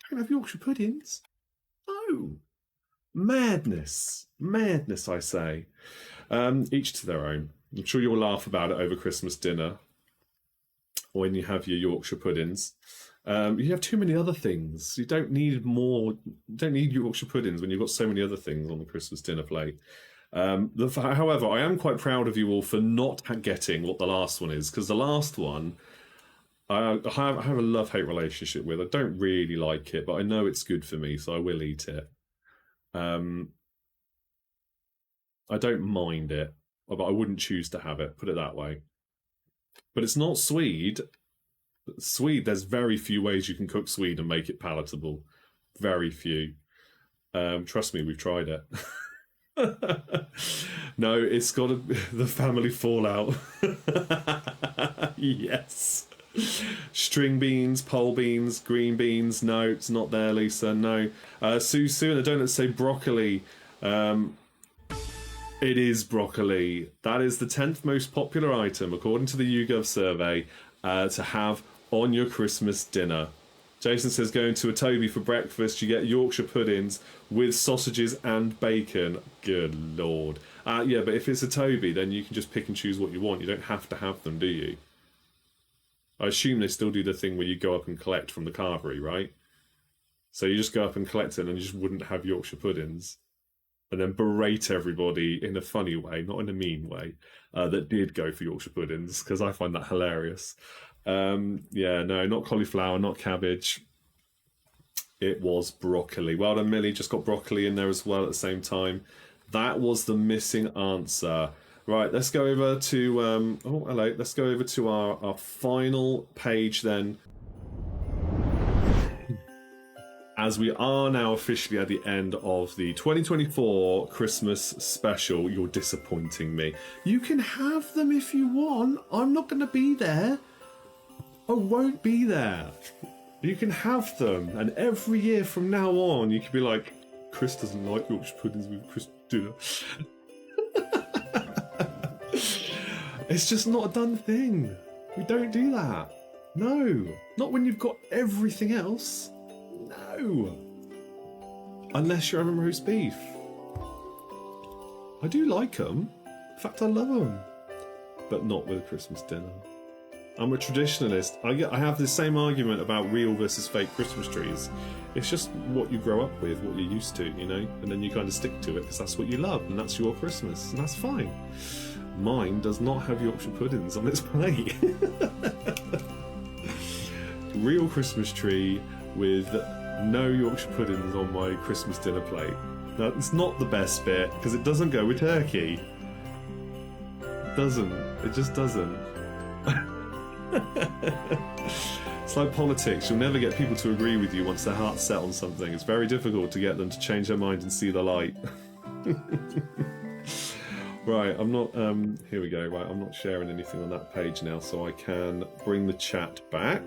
don't have Yorkshire puddings. No. Madness. Madness, I say. Each to their own. I'm sure you'll laugh about it over Christmas dinner when you have your Yorkshire puddings. You have too many other things. You don't need more. You don't need Yorkshire puddings when you've got so many other things on the Christmas dinner plate. However, I am quite proud of you all for not getting what the last one is, because the last one I have a love-hate relationship with. I don't really like it, but I know it's good for me, so I will eat it. I don't mind it, but I wouldn't choose to have it, put it that way. But it's not swede. Swede, there's very few ways you can cook swede and make it palatable. Very few. Trust me, we've tried it. No, it's got the family fallout. Yes. String beans, pole beans, green beans. No, it's not there, Lisa. No. Sue and the donuts say broccoli. It is broccoli. That is the 10th most popular item, according to the YouGov survey, to have on your Christmas dinner. Jason says, going to a Toby for breakfast, you get Yorkshire puddings with sausages and bacon. Good Lord. Yeah, but if it's a Toby, then you can just pick and choose what you want. You don't have to have them, do you? I assume they still do the thing where you go up and collect from the carvery, right? So you just go up and collect it and you just wouldn't have Yorkshire puddings. And then berate everybody in a funny way, not in a mean way, that did go for Yorkshire puddings, because I find that hilarious. Yeah, no, not cauliflower, not cabbage. It was broccoli. Well done, Millie. Just got broccoli in there as well at the same time. That was the missing answer. Right, let's go over to... oh, hello. Let's go over to our final page then. As we are now officially at the end of the 2024 Christmas special. You're disappointing me. You can have them if you want. I'm not going to be there. I won't be there. You can have them. And every year from now on, you can be like, Chris doesn't like Yorkshire puddings with Christmas dinner. It's just not a done thing. We don't do that. No. Not when you've got everything else. No. Unless you're having roast beef. I do like them. In fact, I love them. But not with a Christmas dinner. I'm a traditionalist. I have the same argument about real versus fake Christmas trees. It's just what you grow up with, what you're used to, you know? And then you kind of stick to it because that's what you love and that's your Christmas. And that's fine. Mine does not have Yorkshire puddings on its plate. Real Christmas tree with no Yorkshire puddings on my Christmas dinner plate. Now, it's not the best bit because it doesn't go with turkey. It doesn't. It just doesn't. It's like politics. You'll never get people to agree with you once their heart's set on something. It's very difficult to get them to change their mind and see the light. Right, I'm not... here we go. Right, I'm not sharing anything on that page now, so I can bring the chat back.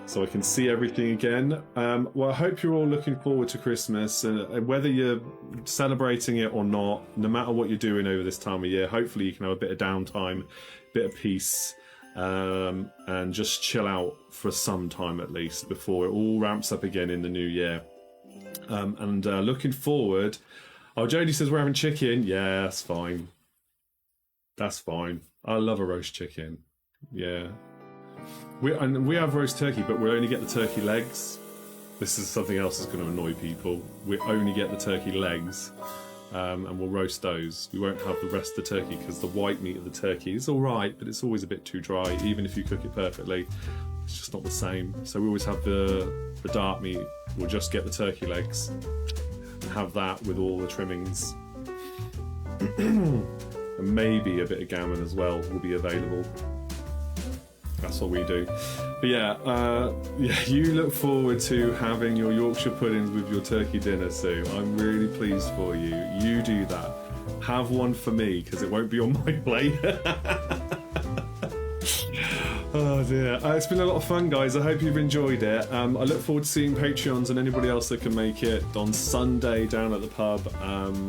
So I can see everything again. Well, I hope you're all looking forward to Christmas. And whether you're celebrating it or not, no matter what you're doing over this time of year, hopefully you can have a bit of downtime, a bit of peace, and just chill out for some time at least before it all ramps up again in the new year. Looking forward... Oh, Jodie says we're having chicken. Yeah, that's fine. That's fine. I love a roast chicken. Yeah. We have roast turkey, but we only get the turkey legs. This is something else that's going to annoy people. We only get the turkey legs. and we'll roast those. We won't have the rest of the turkey because the white meat of the turkey is all right, but it's always a bit too dry, even if you cook it perfectly. It's just not the same. So we always have the dark meat. We'll just get the turkey legs and have that with all the trimmings. And maybe a bit of gammon as well will be available. That's what we do. But yeah, you look forward to having your Yorkshire puddings with your turkey dinner, Sue. I'm really pleased for you. You do that. Have one for me, because it won't be on my plate. Oh dear. It's been a lot of fun, guys. I hope you've enjoyed it. I look forward to seeing Patreons and anybody else that can make it on Sunday down at the pub.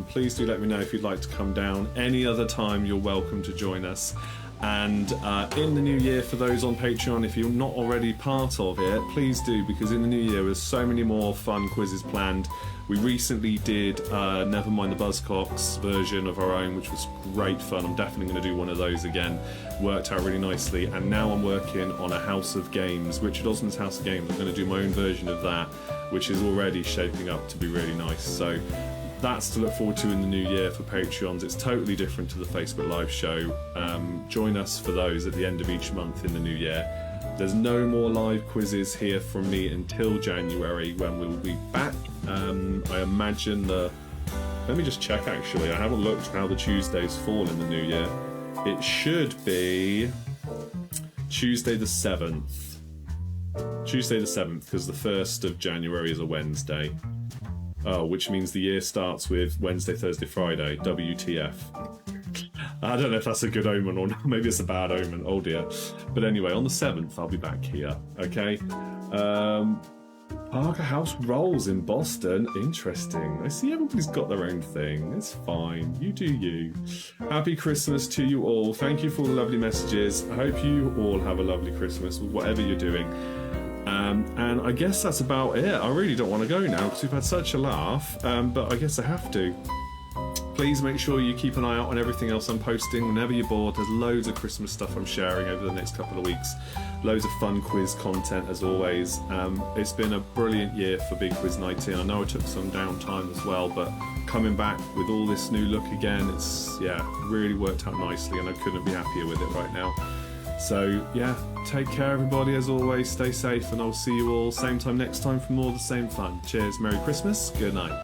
Please do let me know if you'd like to come down. Any other time, you're welcome to join us. And in the new year, for those on Patreon, if you're not already part of it, please do, because in the new year there's so many more fun quizzes planned. We recently did Never Mind the Buzzcocks version of our own, which was great fun. I'm definitely going to do one of those again. Worked out really nicely. And now I'm working on a House of Games, Richard Osman's House of Games. I'm going to do my own version of that, which is already shaping up to be really nice. So that's to look forward to in the new year for Patreons. It's totally different to the Facebook Live show. Join us for those at the end of each month in the new year. There's no more live quizzes here from me until January, when we'll be back. I imagine let me just check actually. I haven't looked how the Tuesdays fall in the new year. It should be Tuesday the 7th. Tuesday the 7th, because the 1st of January is a Wednesday. Oh, which means the year starts with Wednesday, Thursday, Friday. WTF. I don't know if that's a good omen or not. Maybe it's a bad omen. Oh dear. But anyway, on the 7th, I'll be back here. Okay. Parker House Rolls in Boston. Interesting. I see everybody's got their own thing. It's fine. You do you. Happy Christmas to you all. Thank you for all the lovely messages. I hope you all have a lovely Christmas with whatever you're doing. And I guess that's about it. I really don't want to go now because we've had such a laugh, but I guess I have to. Please make sure you keep an eye out on everything else I'm posting whenever you're bored. There's loads of Christmas stuff I'm sharing over the next couple of weeks. Loads of fun quiz content as always. It's been a brilliant year for Big Quiz 19. I know I took some downtime as well, but coming back with all this new look again, it's really worked out nicely, and I couldn't be happier with it right now. So yeah, take care everybody as always, stay safe, and I'll see you all same time next time for more of the same fun. Cheers, Merry Christmas, good night.